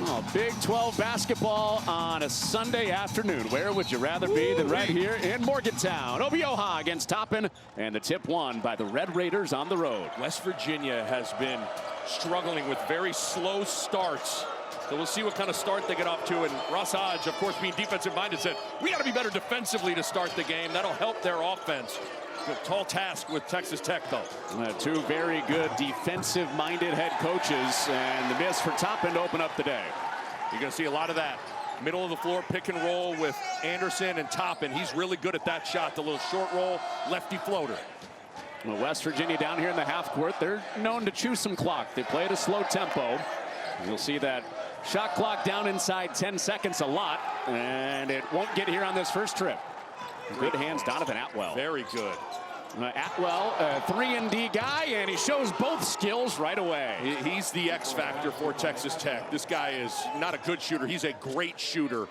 Oh, Big 12 basketball on a Sunday afternoon. Where would you rather be than right here in Morgantown? Obioha against Toppin, and the tip won by the Red Raiders on the road. West Virginia has been struggling with very slow starts. So we'll see what kind of start they get off to. And Ross Hodge, of course, being defensive-minded, said, we got to be better defensively to start the game. That'll help their offense. A tall task with Texas Tech, though. Two very good defensive-minded head coaches, and the miss for Toppin to open up the day. You're going to see a lot of that. Middle of the floor, pick and roll with Anderson and Toppin. He's really good at that shot, the little short roll, lefty floater. Well, West Virginia down here in the half court, they're known to chew some clock. They play at a slow tempo. You'll see that shot clock down inside 10 seconds a lot, and it won't get here on this first trip. Good hands, Donovan Atwell. Very good. Atwell, a 3-and-D guy, and he shows both skills right away. He's the X factor for Texas Tech. This guy is not a good shooter. He's a great shooter.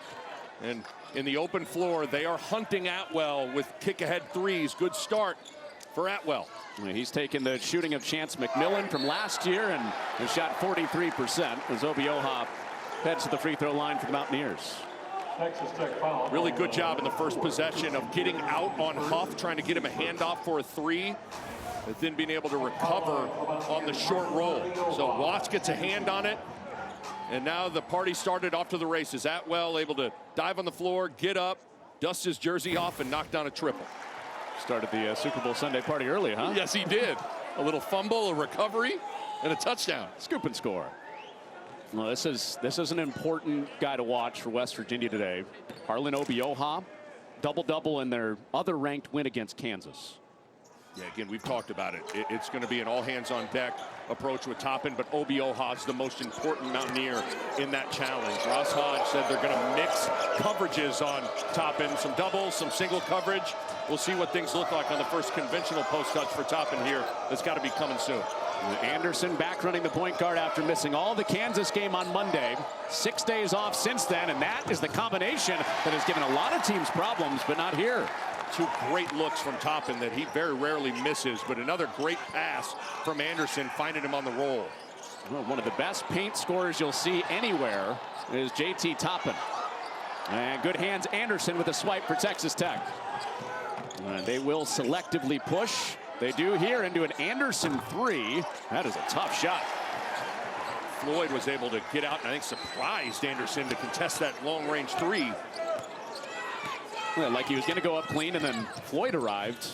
And in the open floor, they are hunting Atwell with kick-ahead threes. Good start for Atwell. He's taken the shooting of Chance McMillan from last year and has shot 43% as Obioha heads to the free throw line for the Mountaineers. Texas Tech foul. Really good job in the first possession of getting out on Huff, trying to get him a handoff for a three, but then being able to recover on the short roll. So Watts gets a hand on it, and now the party started off to the races. Atwell able to dive on the floor, get up, dust his jersey off, and knock down a triple. Started the Super Bowl Sunday party early, huh? Yes, he did. A little fumble, a recovery, and a touchdown. Scoop and score. Well, this is an important guy to watch for West Virginia today. Harlan Obioha, double-double in their other ranked win against Kansas. Yeah, again, we've talked about it. It's going to be an all-hands-on-deck approach with Toppin, but Obioha's the most important Mountaineer in that challenge. Ross Hodge said they're going to mix coverages on Toppin, some doubles, some single coverage. We'll see what things look like on the first conventional post touch for Toppin here. That's got to be coming soon. Anderson back running the point guard after missing all the Kansas game on Monday. 6 days off since then, and that is the combination that has given a lot of teams problems, but not here. Two great looks from Toppin that he very rarely misses, but another great pass from Anderson, finding him on the roll. Well, one of the best paint scorers you'll see anywhere is JT Toppin. And good hands, Anderson with a swipe for Texas Tech. They will selectively push. They do here into an Anderson three. That is a tough shot. Floyd was able to get out and I think surprised Anderson to contest that long-range three. Well, like he was going to go up clean, and then Floyd arrived.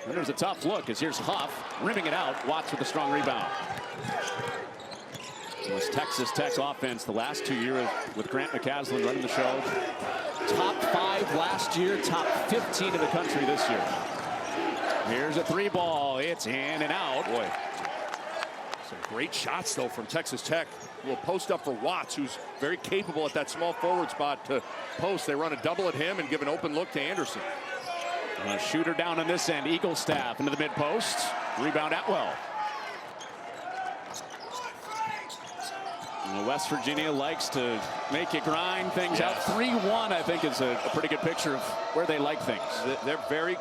And there's a tough look as here's Huff rimming it out. Watts with a strong rebound. It was Texas Tech's offense the last 2 years with Grant McCaslin running the show. Top 5 last year, top 15 in the country this year. Here's a three ball. It's in and out. Boy, some great shots, though, from Texas Tech. A little post up for Watts, who's very capable at that small forward spot to post. They run a double at him and give an open look to Anderson. A shooter down on this end. Eagle staff into the mid post. Rebound Atwell. West Virginia likes to make you grind things out. 3-1, I think, is a pretty good picture of where they like things. They're very,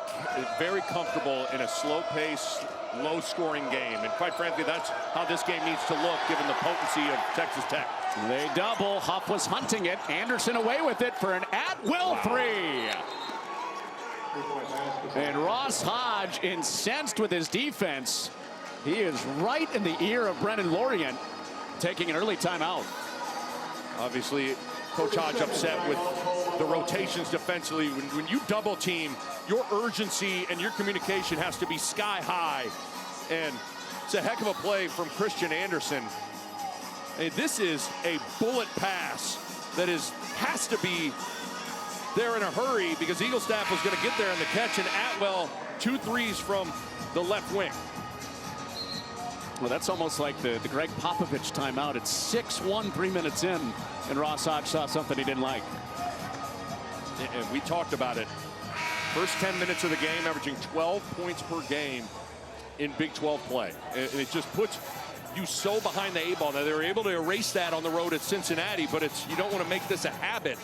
very comfortable in a slow-paced, low-scoring game. And quite frankly, that's how this game needs to look, given the potency of Texas Tech. They double. Huff was hunting it. Anderson away with it for an Atwell three. And Ross Hodge incensed with his defense. He is right in the ear of Brennan Laurian, taking an early timeout. Obviously, Coach Hodge upset with the rotations defensively. When you double team, your urgency and your communication has to be sky high. And it's a heck of a play from Christian Anderson. And this is a bullet pass that has to be there in a hurry, because Eaglestaff was going to get there in the catch, and Atwell 2 threes from the left wing. Well, that's almost like the Greg Popovich timeout. It's 6-1, 3 minutes in, and Ross Hodge saw something he didn't like. And we talked about it. First 10 minutes of the game, averaging 12 points per game in Big 12 play. And it just puts you so behind the 8 ball. Now, they were able to erase that on the road at Cincinnati, but you don't want to make this a habit.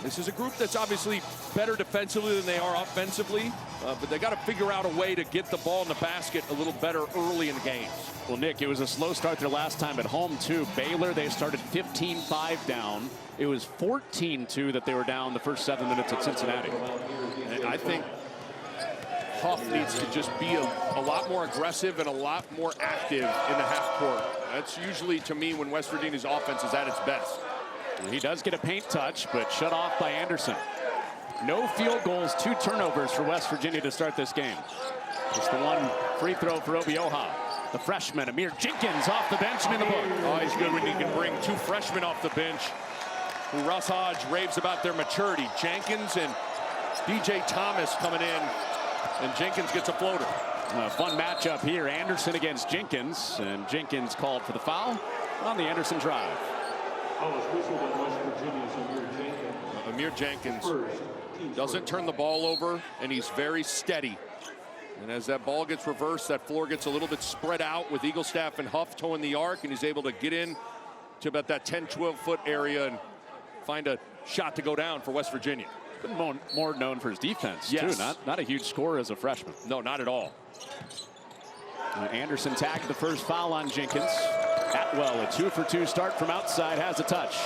This is a group that's obviously better defensively than they are offensively, but they got to figure out a way to get the ball in the basket a little better early in the games. Well, Nick, it was a slow start their last time at home, too. Baylor, they started 15-5 down. It was 14-2 that they were down the first 7 minutes at Cincinnati. And I think Huff needs to just be a lot more aggressive and a lot more active in the half court. That's usually, to me, when West Virginia's offense is at its best. He does get a paint touch, but shut off by Anderson. No field goals, 2 turnovers for West Virginia to start this game. Just the 1 free throw for Obioha. The freshman, Amir Jenkins, off the bench and in the book. Oh, he's good when he can bring 2 freshmen off the bench who Russ Hodge raves about their maturity. Jenkins and DJ Thomas coming in, and Jenkins gets a floater. A fun matchup here. Anderson against Jenkins, and Jenkins called for the foul on the Anderson drive. Amir Jenkins doesn't turn the ball over, and he's very steady. And as that ball gets reversed, that floor gets a little bit spread out with Eaglestaff and Huff towing the arc, and he's able to get in to about that 10-12 foot area and find a shot to go down for West Virginia. Been more known for his defense, yes, too. Not a huge scorer as a freshman. No, not at all. Anderson tagged the first foul on Jenkins. Atwell, a 2-for-2 start from outside, has a touch.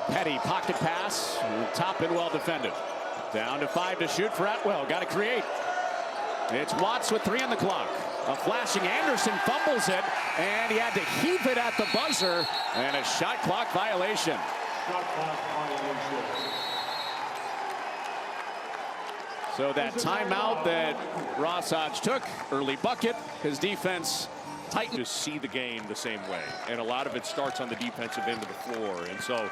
Petty pocket pass. Toppin well defended. Down to 5 to shoot for Atwell. Got to create. It's Watts with 3 on the clock. A flashing Anderson fumbles it, and he had to heave it at the buzzer, and a shot clock violation. So that timeout that Ross Hodge took, early bucket, his defense tightened. To see the game the same way, and a lot of it starts on the defensive end of the floor, and so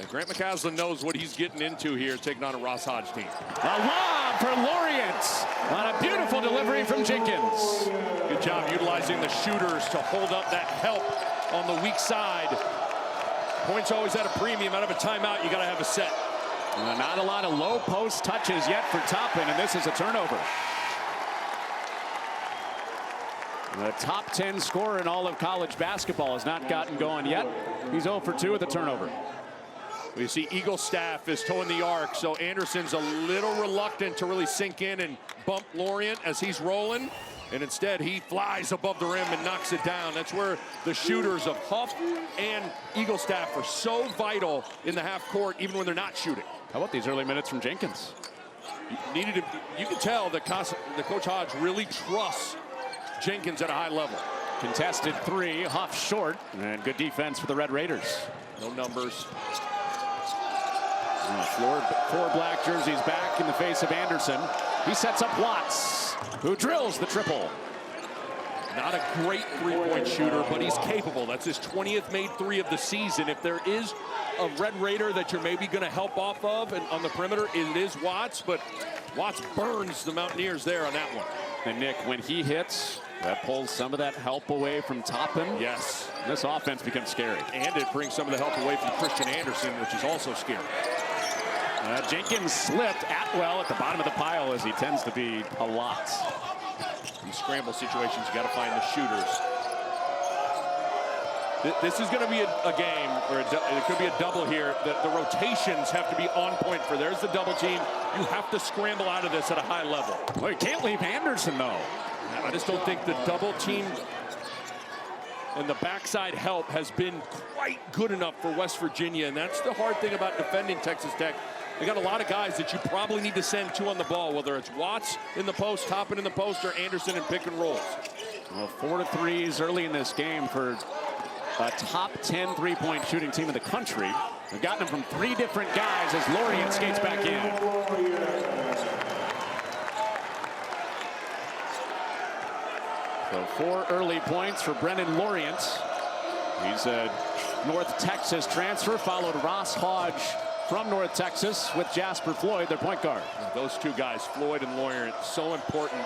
Grant McCaslin knows what he's getting into here, taking on a Ross Hodge team. A lob for Laurian on a beautiful delivery from Jenkins. Good job utilizing the shooters to hold up that help on the weak side. Points always at a premium. Out of a timeout, you got to have a set. Not a lot of low post touches yet for Toppin, and this is a turnover. The top 10 scorer in all of college basketball has not gotten going yet. He's 0 for 2 with a turnover. We see Eaglestaff is towing the arc, so Anderson's a little reluctant to really sink in and bump Laurian as he's rolling, and instead he flies above the rim and knocks it down. That's where the shooters of Huff and Eaglestaff are so vital in the half court, even when they're not shooting. How about these early minutes from Jenkins? You can tell that Coach Hodge really trusts Jenkins at a high level. Contested 3, Huff short, and good defense for the Red Raiders. No numbers. 4 black jerseys back in the face of Anderson. He sets up Watts, who drills the triple. Not a great three-point shooter, but he's capable. That's his 20th made 3 of the season. If there is a Red Raider that you're maybe going to help off of and on the perimeter, it is Watts, but Watts burns the Mountaineers there on that one. And Nick, when he hits, that pulls some of that help away from Toppin. Yes. This offense becomes scary. And it brings some of the help away from Christian Anderson, which is also scary. Jenkins slipped. Atwell at the bottom of the pile, as he tends to be a lot. These scramble situations, you got to find the shooters. This is going to be a game, or it could be a double here. The rotations have to be on point for. There's the double team. You have to scramble out of this at a high level. Well, you can't leave Anderson, though. I just don't think the double team and the backside help has been quite good enough for West Virginia, and that's the hard thing about defending Texas Tech. They got a lot of guys that you probably need to send 2 on the ball, whether it's Watts in the post, Toppin in the post, or Anderson in pick and rolls. Well, 4 3s early in this game for a top 10 3-point shooting team in the country. They've gotten them from 3 different guys as Laurian skates back in. So 4 early points for Brennan Laurian. He's a North Texas transfer, followed Ross Hodge from North Texas with Jasper Floyd, their point guard. Those 2 guys, Floyd and Laurian, so important.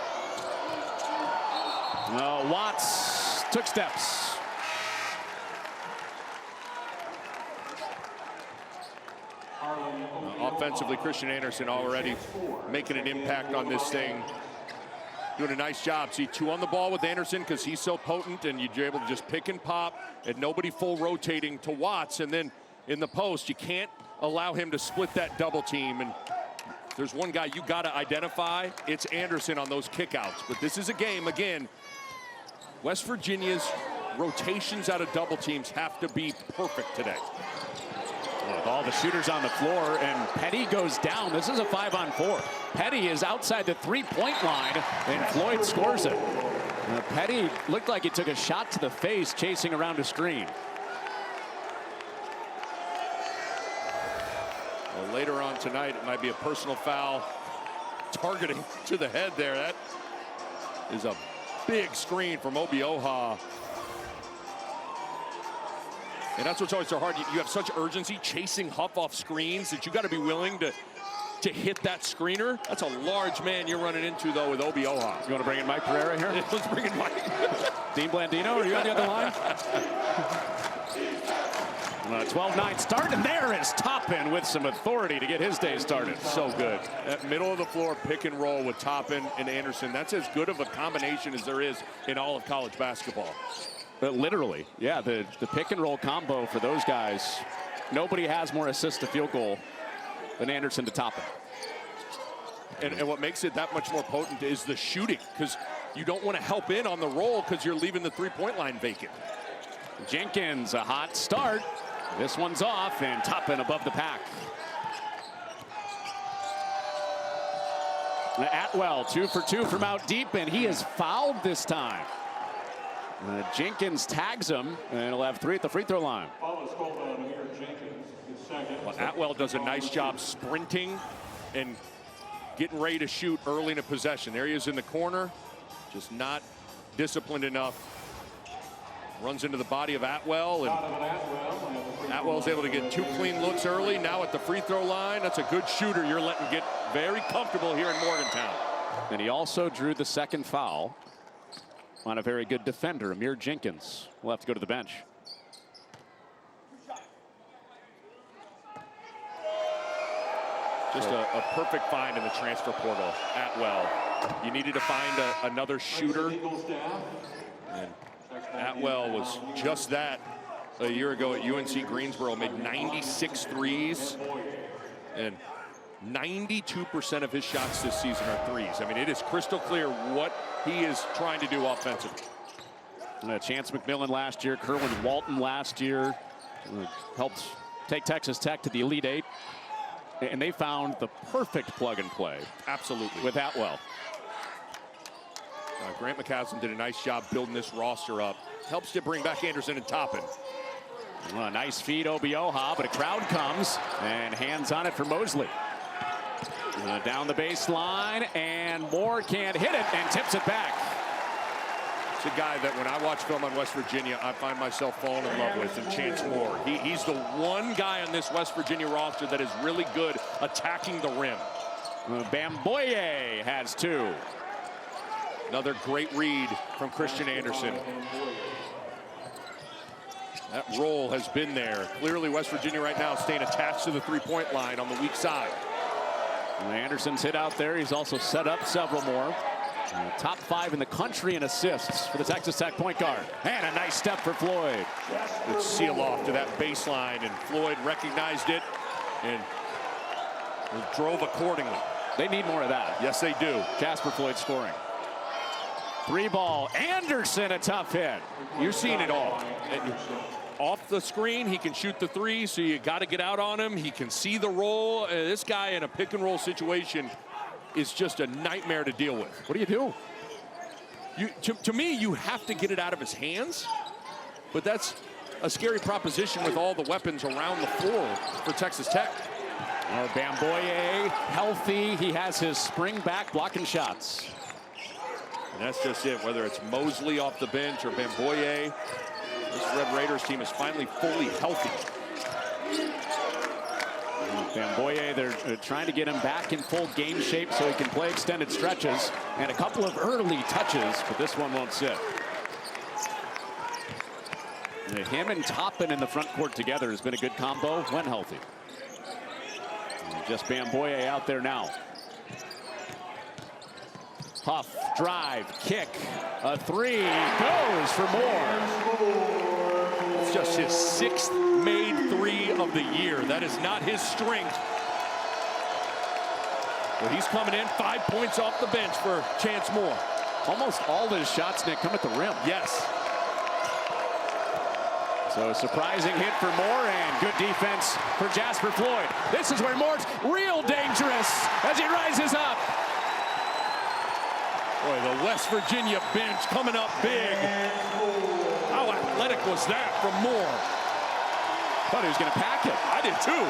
Watts took steps. Offensively, Christian Anderson already making an impact on this thing. Doing a nice job. See, 2 on the ball with Anderson because he's so potent, and you're able to just pick and pop, and nobody full rotating to Watts. And then in the post, you can't allow him to split that double team. And there's one guy you got to identify, it's Anderson on those kickouts. But this is a game, again, West Virginia's rotations out of double teams have to be perfect today. With all the shooters on the floor, and Petty goes down. This is a 5-on-4. Petty is outside the three-point line, and Floyd scores it. Petty looked like he took a shot to the face chasing around a screen. Well, later on tonight, it might be a personal foul targeting to the head there. That is a big screen from Obioha. And that's what's always so hard. You have such urgency chasing Huff off screens that you got to be willing to hit that screener. That's a large man you're running into, though, with Obioha. You want to bring in Mike Pereira here? Let's bring in Mike. Dean Blandino, are you on the other line? 12-9 start, and there is Toppin with some authority to get his day started. So good. That middle of the floor pick and roll with Toppin and Anderson, that's as good of a combination as there is in all of college basketball. But literally, yeah, the pick and roll combo for those guys. Nobody has more assists to field goal than Anderson to Toppin. And what makes it that much more potent is the shooting, because you don't want to help in on the roll because you're leaving the three-point line vacant. Jenkins, a hot start. This one's off, and Toppin above the pack. Atwell, 2 for 2 from out deep, and he is fouled this time. Jenkins tags him, and he'll have 3 at the free throw line. Well, Atwell does a nice job sprinting and getting ready to shoot early in a possession. There he is in the corner, just not disciplined enough. Runs into the body of Atwell, and Atwell's able to get 2 clean looks early. Now at the free throw line, that's a good shooter you're letting get very comfortable here in Morgantown. And he also drew the second foul on a very good defender, Amir Jenkins. Will have to go to the bench. Just a perfect find in the transfer portal, Atwell. You needed to find another shooter. And Atwell was just that a year ago at UNC Greensboro, made 96 threes, and 92% of his shots this season are threes. I mean, it is crystal clear what he is trying to do offensively. Chance McMillan last year, Kerwin Walton last year, helped take Texas Tech to the Elite Eight, and they found the perfect plug and play. Absolutely. With Atwell. Grant McCaslin did a nice job building this roster up. Helps to bring back Anderson and Toppin. Well, a nice feed, Obioha, but a crowd comes and hands on it for Mosley. Down the baseline, and Moore can't hit it and tips it back. It's a guy that when I watch film on West Virginia, I find myself falling in love with, and Chance Moore. He's the one guy on this West Virginia roster that is really good attacking the rim. Bamboye has 2. Another great read from Christian Anderson. That roll has been there. Clearly West Virginia right now staying attached to the three-point line on the weak side. Anderson's hit out there. He's also set up several more. Top 5 in the country in assists for the Texas Tech point guard. And a nice step for Floyd. Good seal off to that baseline, and Floyd recognized it and drove accordingly. They need more of that. Yes, they do. Jasper Floyd scoring. 3-ball. Anderson, a tough hit. You're seeing it all. Off the screen, he can shoot the 3, so you got to get out on him. He can see the roll. This guy in a pick and roll situation is just a nightmare to deal with. What do you do? To me, you have to get it out of his hands, but that's a scary proposition with all the weapons around the floor for Texas Tech. Bamboye healthy. He has his spring back blocking shots. And that's just it, whether it's Mosley off the bench or Bamboye. This Red Raiders team is finally fully healthy. Bamboye, they're trying to get him back in full game shape so he can play extended stretches. And a couple of early touches, but this one won't sit. Him and Toppin in the front court together has been a good combo when healthy. And just Bamboye out there now. Huff, drive, kick, a 3, goes for more. It's just his 6th made 3 of the year. That is not his strength. Well, he's coming in 5 points off the bench for Chance Moore. Almost all his shots, Nick, come at the rim. Yes. So a surprising hit for Moore and good defense for Jasper Floyd. This is where Moore's real dangerous as he rises up. Boy, the West Virginia bench coming up big. How athletic was that from Moore? Thought he was going to pack it. I did too.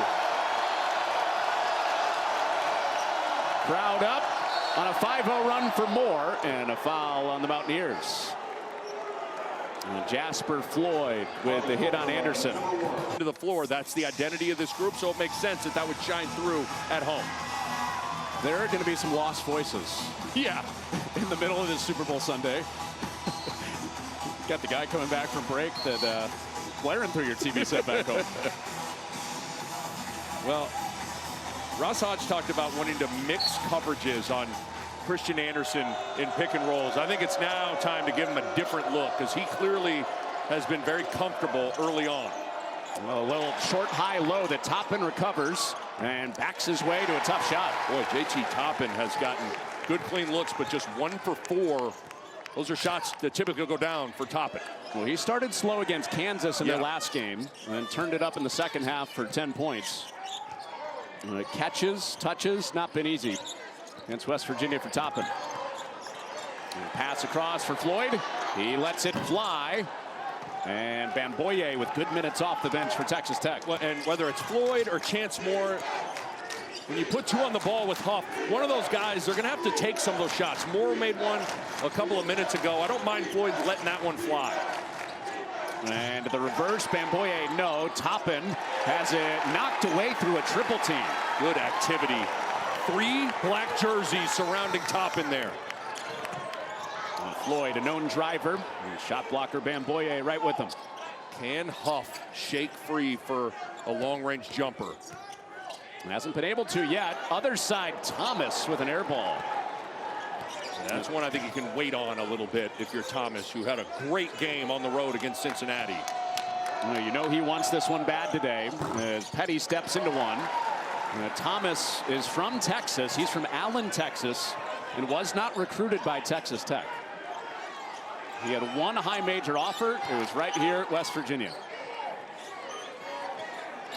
Crowd up on a 5-0 run for Moore and a foul on the Mountaineers. And Jasper Floyd with the hit on Anderson. To the floor, that's the identity of this group, so it makes sense that that would shine through at home. There are going to be some lost voices. Yeah. In the middle of this Super Bowl Sunday. Got the guy coming back from break that blaring through your TV set back home. Well, Ross Hodge talked about wanting to mix coverages on Christian Anderson in pick and rolls. I think it's now time to give him a different look because he clearly has been very comfortable early on. Well, a little short, high, low that Toppin recovers and backs his way to a tough shot. Boy, JT Toppin has gotten good clean looks, but just 1 for 4. Those are shots that typically go down for Toppin. Well, he started slow against Kansas in their last game and then turned it up in the second half for 10 points. Catches, touches, not been easy against West Virginia for Toppin. And pass across for Floyd. He lets it fly. And Bamboye with good minutes off the bench for Texas Tech. And whether it's Floyd or Chance Moore, when you put 2 on the ball with Huff, one of those guys, they're going to have to take some of those shots. Moore made one a couple of minutes ago. I don't mind Floyd letting that one fly. And the reverse, Bamboye, no. Toppin has it knocked away through a triple team. Good activity. 3 black jerseys surrounding Toppin there. And Floyd, a known driver. And shot blocker Bamboye right with him. Can Huff shake free for a long-range jumper? Hasn't been able to yet. Other side, Thomas with an air ball. That's one I think you can wait on a little bit if you're Thomas, who had a great game on the road against Cincinnati. Well, you know he wants this one bad today as Petty steps into one. Thomas is from Texas. He's from Allen, Texas, and was not recruited by Texas Tech. He had one high major offer. It was right here at West Virginia.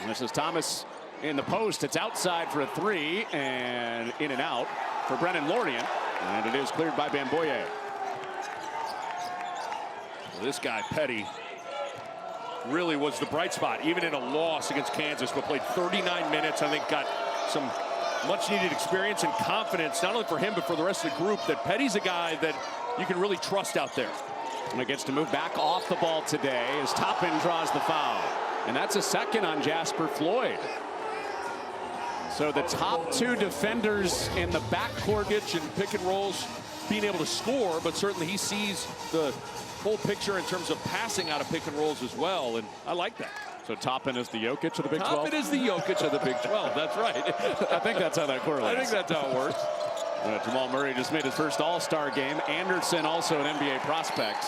And this is Thomas in the post. It's outside for a 3 and in and out for Brennan Laurian. And it is cleared by Bamboye. Well, this guy, Petty, really was the bright spot, even in a loss against Kansas, but played 39 minutes. I think got some much-needed experience and confidence, not only for him, but for the rest of the group, that Petty's a guy that you can really trust out there. And it gets to move back off the ball today as Toppin draws the foul. And that's a second on Jasper Floyd. So the top 2 defenders in the backcourt And pick and rolls, being able to score, but certainly he sees the whole picture in terms of passing out of pick and rolls as well, and I like that. So Toppin is the Jokic of the Big 12? Toppin is the Jokic of the Big 12, that's right. I think that's how that correlates. I think that's how it works. Jamal Murray just made his first All-Star game. Anderson also an NBA prospect.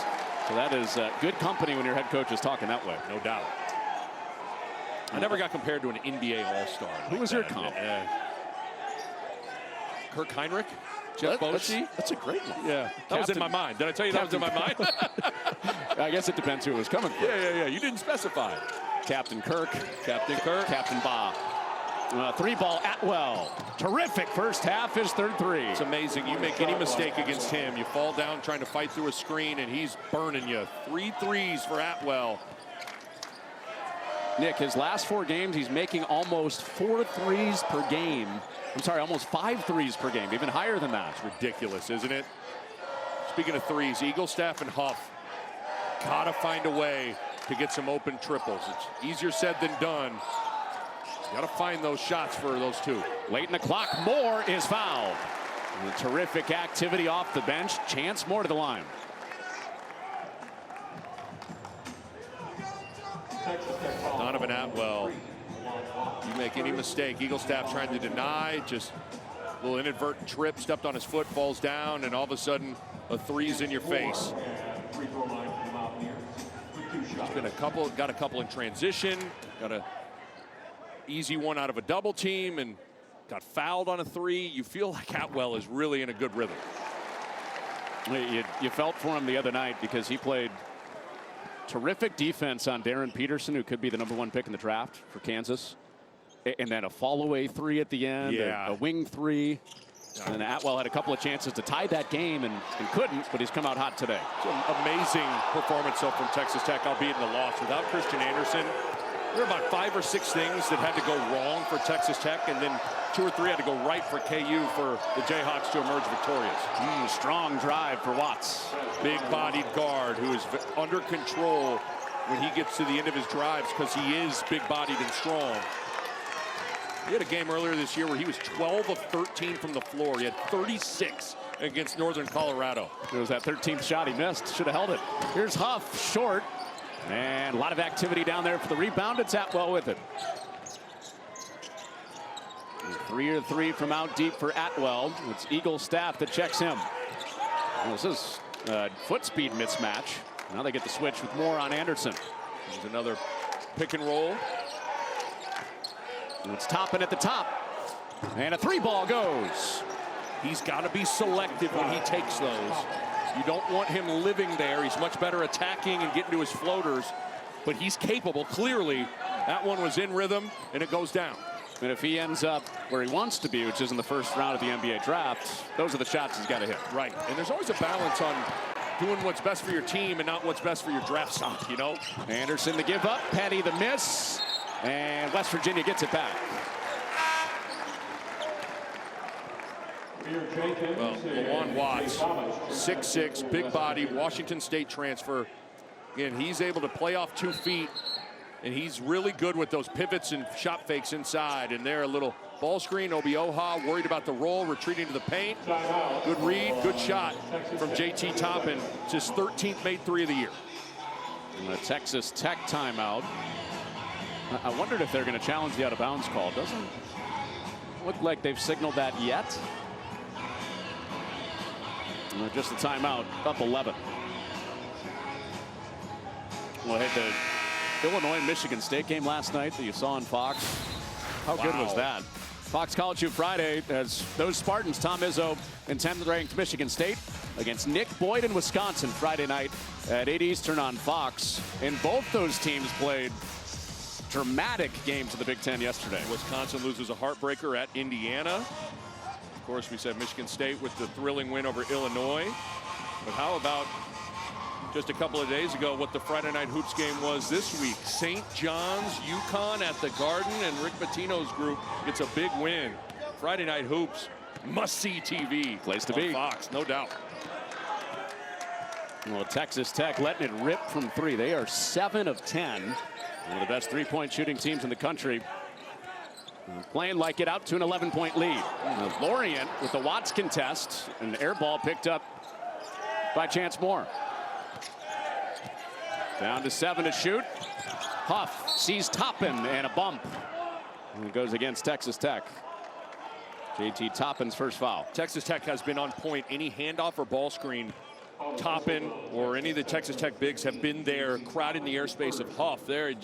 So that is good company when your head coach is talking that way. No doubt. I never got compared to an NBA All-Star. Who was your comp? Kirk Heinrich? Jeff Boschee? That's a great one. Yeah, that was in my mind. Did I tell you that was in my mind? I guess it depends who it was coming from. Yeah. You didn't specify. Captain Kirk. Captain Kirk. Captain Bob. 3-ball Atwell. Terrific first half, his third 3. It's amazing. You make any mistake against him, you fall down trying to fight through a screen, and he's burning you. 3 threes for Atwell. Nick, his last 4 games, he's making almost 4 threes per game. I'm sorry, almost 5 threes per game, even higher than that. It's ridiculous, isn't it? Speaking of threes, Eaglestaff and Huff gotta find a way to get some open triples. It's easier said than done. You gotta find those shots for those 2. Late in the clock, Moore is fouled. And a terrific activity off the bench. Chance Moore to the line. Donovan Atwell, you make any mistake, Eaglestaff trying to deny, just a little inadvertent trip, stepped on his foot, falls down, and all of a sudden a 3's in your face. There's been got a couple in transition, got a easy one out of a double team, and got fouled on a 3. You feel like Atwell is really in a good rhythm. You felt for him the other night because he played terrific defense on Darren Peterson, who could be the #1 pick in the draft for Kansas. And then a fall-away 3 at the end, a wing 3. And Atwell had a couple of chances to tie that game and couldn't, but he's come out hot today. It's an amazing performance so from Texas Tech, albeit in the loss. Without Christian Anderson, there were about 5 or 6 things that had to go wrong for Texas Tech, and then 2 or 3 had to go right for KU for the Jayhawks to emerge victorious. Strong drive for Watts. Big-bodied guard who is under control when he gets to the end of his drives because he is big-bodied and strong. He had a game earlier this year where he was 12 of 13 from the floor. He had 36 against Northern Colorado. It was that 13th shot he missed. Should have held it. Here's Huff, short. And a lot of activity down there for the rebound. It's Atwell with it. 3 of 3 from out deep for Atwell. It's Eagle staff that checks him. Well, this is a foot speed mismatch. Now they get the switch with more on Anderson. There's another pick and roll. And it's Toppin at the top. And a 3-ball goes. He's got to be selective when he takes those. You don't want him living there. He's much better attacking and getting to his floaters. But he's capable, clearly. That one was in rhythm, and it goes down. And if he ends up where he wants to be, which is in the first round of the NBA draft, those are the shots he's got to hit. Right. And there's always a balance on doing what's best for your team and not what's best for your draft stock, you know? Anderson the give up, Petty the miss. And West Virginia gets it back. Well, Lawan Watts, 6'6", big body, Washington State transfer. Again, he's able to play off 2 feet, and he's really good with those pivots and shot fakes inside. And there, a little ball screen. Obioha worried about the roll, retreating to the paint. Good read, good shot from JT Toppin. It's his 13th made 3 of the year. And the Texas Tech timeout. I wondered if they're going to challenge the out-of-bounds call. Doesn't look like they've signaled that yet. Just the timeout, up 11. Well, hey, the Illinois-Michigan State game last night that you saw on Fox. How good was that? Fox College Hoops Friday as those Spartans, Tom Izzo and 10th-ranked Michigan State against Nick Boyd in Wisconsin Friday night at 8 Eastern on Fox. And both those teams played dramatic games in the Big Ten yesterday. Wisconsin loses a heartbreaker at Indiana. Of course, we said Michigan State with the thrilling win over Illinois. But how about just a couple of days ago what the Friday Night Hoops game was this week? St. John's, UConn at the Garden, and Rick Pitino's group gets a big win. Friday Night Hoops, must-see TV. Place to be. Fox, no doubt. Well, Texas Tech letting it rip from 3. They are 7 of 10. One of the best 3-point shooting teams in the country. Playing like it out to an 11-point lead. Laurian with the Watts contest. An air ball picked up by Chance Moore. Down to 7 to shoot. Huff sees Toppin and a bump. And it goes against Texas Tech. JT Toppin's first foul. Texas Tech has been on point. Any handoff or ball screen, Toppin or any of the Texas Tech bigs have been there, crowding the airspace of Huff. There,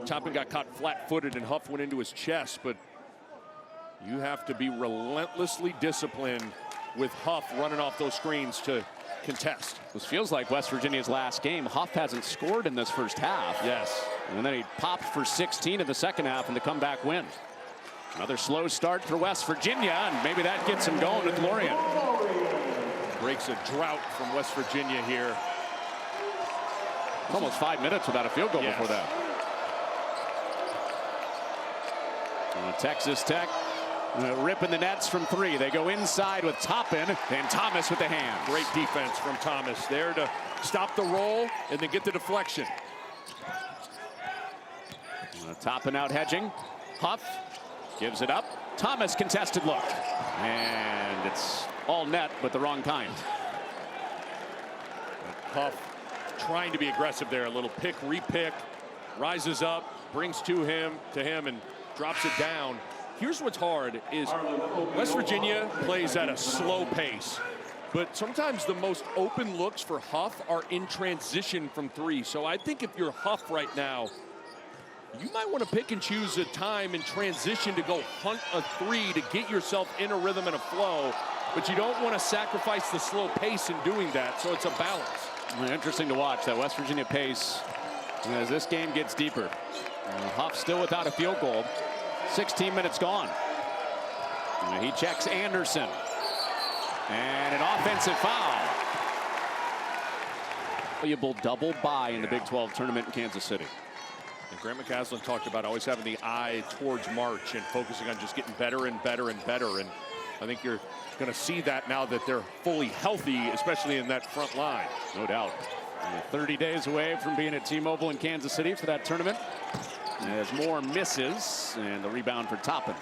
Toppin got caught flat-footed and Huff went into his chest. But you have to be relentlessly disciplined with Huff running off those screens to contest. This feels like West Virginia's last game. Huff hasn't scored in this first half. Yes. And then he popped for 16 in the second half in the comeback win. Another slow start for West Virginia, and maybe that gets him going with Laurian. Breaks a drought from West Virginia here. Almost 5 minutes without a field goal before that. Texas Tech ripping the nets from 3. They go inside with Toppin and Thomas with the hand. Great defense from Thomas there to stop the roll and then get the deflection. Toppin out hedging. Huff gives it up. Thomas contested look. And it's all net, but the wrong kind. Huff trying to be aggressive there. A little pick, repick, rises up, brings to him, and drops it down. Here's what's hard is West Virginia plays at a slow pace, but sometimes the most open looks for Huff are in transition from 3. So I think if you're Huff right now, you might want to pick and choose a time in transition to go hunt a three to get yourself in a rhythm and a flow, but you don't want to sacrifice the slow pace in doing that, so it's a balance. Interesting to watch that West Virginia pace as this game gets deeper. Huff still without a field goal. 16 minutes gone. He checks Anderson. And an offensive foul. Valuable double bye in the Big 12 tournament in Kansas City. And Grant McCasland talked about always having the eye towards March and focusing on just getting better and better and better. And I think you're going to see that now that they're fully healthy, especially in that front line. No doubt. 30 days away from being at T-Mobile in Kansas City for that tournament. As Moore misses, and the rebound for Toppin.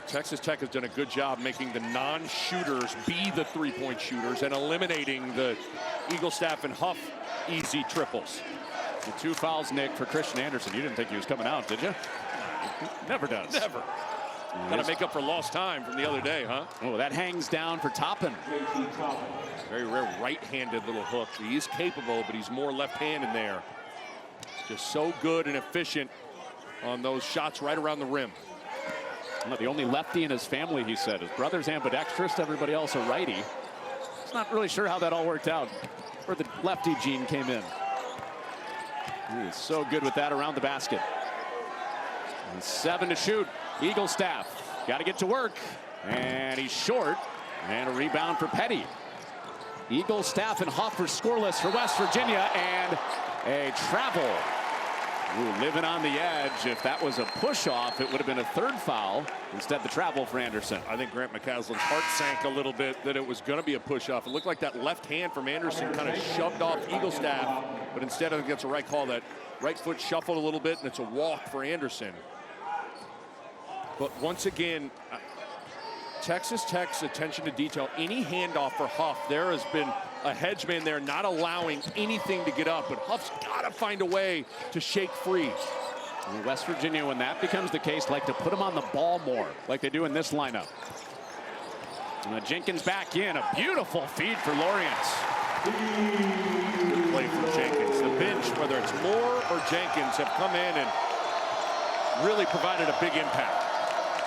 Texas Tech has done a good job making the non-shooters be the three-point shooters and eliminating the Eagle Staff and Huff easy triples. The 2 fouls, Nick, for Christian Anderson. You didn't think he was coming out, did you? Never does. Never. Got to make up for lost time from the other day, huh? Oh, that hangs down for Toppin. Very rare right-handed little hook. He is capable, but he's more left-handed there. Just so good and efficient on those shots right around the rim. The only lefty in his family, he said. His brother's ambidextrous, everybody else a righty. He's not really sure how that all worked out, where the lefty gene came in. He is so good with that around the basket. And 7 to shoot. Eagle Staff got to get to work. And he's short. And a rebound for Petty. Eagle Staff and Huff are scoreless for West Virginia. And a travel. Ooh, living on the edge. If that was a push-off, it would have been a 3rd foul. Instead, the travel for Anderson. I think Grant McCasland's heart sank a little bit that it was going to be a push-off. It looked like that left hand from Anderson kind of shoved off Eagle Staff, but instead I think it's a right call. That right foot shuffled a little bit, and it's a walk for Anderson. But once again, Texas Tech's attention to detail. Any handoff for Huff, there has been a hedge man there not allowing anything to get up, but Huff's got to find a way to shake free. And West Virginia, when that becomes the case, like to put him on the ball more, like they do in this lineup. Jenkins back in, a beautiful feed for Laurian. Good play from Jenkins. The bench, whether it's Moore or Jenkins, have come in and really provided a big impact.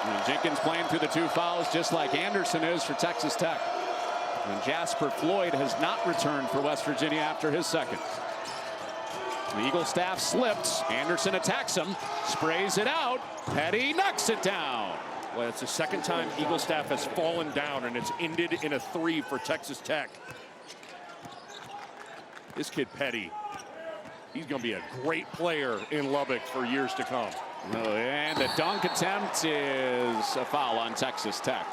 And Jenkins playing through the 2 fouls just like Anderson is for Texas Tech. And Jasper Floyd has not returned for West Virginia after his 2nd. The Eagle Staff slips. Anderson attacks him, sprays it out. Petty knocks it down. Well, it's the 2nd time Eagle Staff has fallen down, and it's ended in a 3 for Texas Tech. This kid Petty, he's going to be a great player in Lubbock for years to come. Oh, and the dunk attempt is a foul on Texas Tech.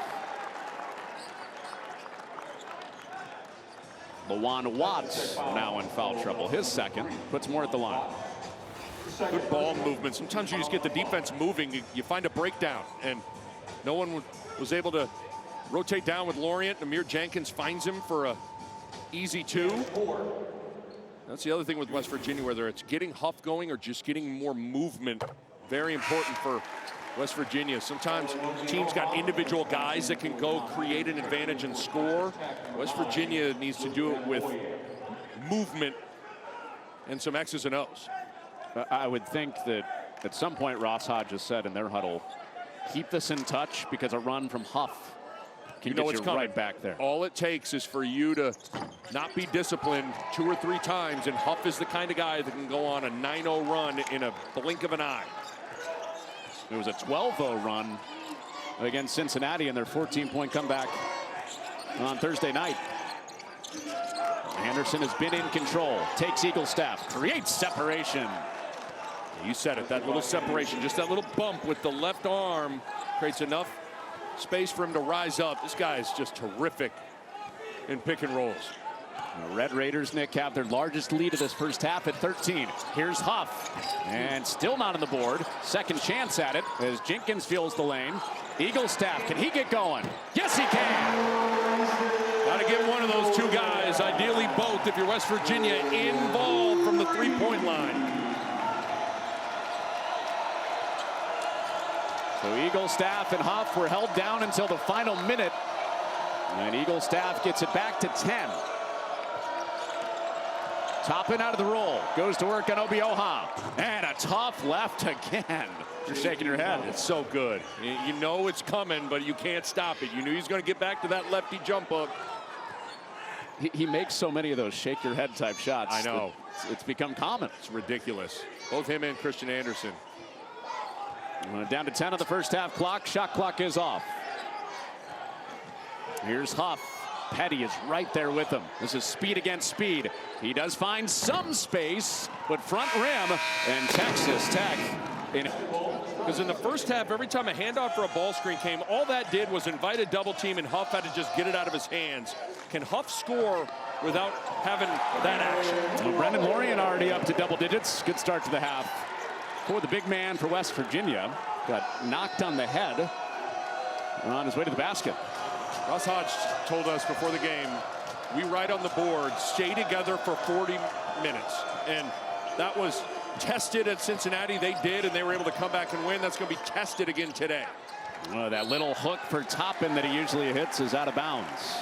Lawan Watts now in foul trouble. His 2nd, puts more at the line. Good ball movement. Sometimes you just get the defense moving. You find a breakdown, and no one was able to rotate down with Laurian. Amir Jenkins finds him for a easy 2. That's the other thing with West Virginia, whether it's getting Huff going or just getting more movement. Very important for West Virginia. Sometimes teams got individual guys that can go create an advantage and score. West Virginia needs to do it with movement and some X's and O's. I would think that at some point Ross Hodges said in their huddle, keep this in touch because a run from Huff can get you right back there. All it takes is for you to not be disciplined 2 or 3 times, and Huff is the kind of guy that can go on a 9-0 run in a blink of an eye. It was a 12-0 run against Cincinnati in their 14-point comeback on Thursday night. Anderson has been in control, takes Eagle Staff, creates separation. You said it, that little separation, just that little bump with the left arm creates enough space for him to rise up. This guy is just terrific in pick and rolls. The Red Raiders, Nick, have their largest lead of this first half at 13. Here's Huff, and still not on the board. 2nd chance at it as Jenkins feels the lane. Eagle Staff, can he get going? Yes, he can. Got to get one of those 2 guys, ideally both, if you're West Virginia, involved from the 3-point line. So Eagle Staff and Huff were held down until the final minute, and Eagle Staff gets it back to 10. Toppin out of the roll. Goes to work on Obioha. And a tough left again. You're shaking your head. It's so good. You know it's coming, but you can't stop it. You knew he's going to get back to that lefty jump hook. He makes so many of those shake your head type shots. I know. It's become common. It's ridiculous. Both him and Christian Anderson. Down to 10 on the first half clock. Shot clock is off. Here's Huff. Petty is right there with him. This is speed against speed. He does find some space, but front rim, and Texas Tech. Because in the first half, every time a handoff for a ball screen came, all that did was invite a double team, and Huff had to just get it out of his hands. Can Huff score without having that action? Well, Brendan Laurian already up to double digits. Good start to the half for the big man for West Virginia. Got knocked on the head on his way to the basket. Russ Hodge told us before the game, we write on the board, stay together for 40 minutes. And that was tested at Cincinnati. They did, and they were able to come back and win. That's going to be tested again today. That little hook for Toppin that he usually hits is out of bounds.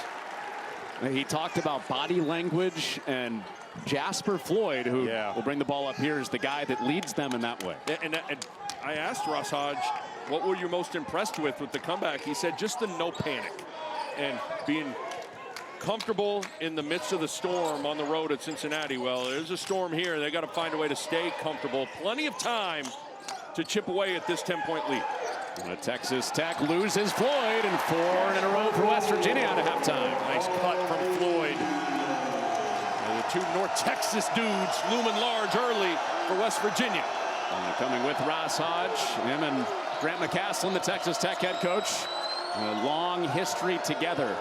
He talked about body language, and Jasper Floyd, who will bring the ball up here, is the guy that leads them in that way. And I asked Russ Hodge, what were you most impressed with the comeback? He said just the no panic and being comfortable in the midst of the storm on the road at Cincinnati. Well, there's a storm here. They got to find a way to stay comfortable. Plenty of time to chip away at this 10-point lead. Texas Tech loses Floyd, and 4 in a row for West Virginia at halftime. Nice cut from Floyd. And the two North Texas dudes looming large early for West Virginia. Coming with Ross Hodge, him and Grant McCaslin, the Texas Tech head coach. A long history together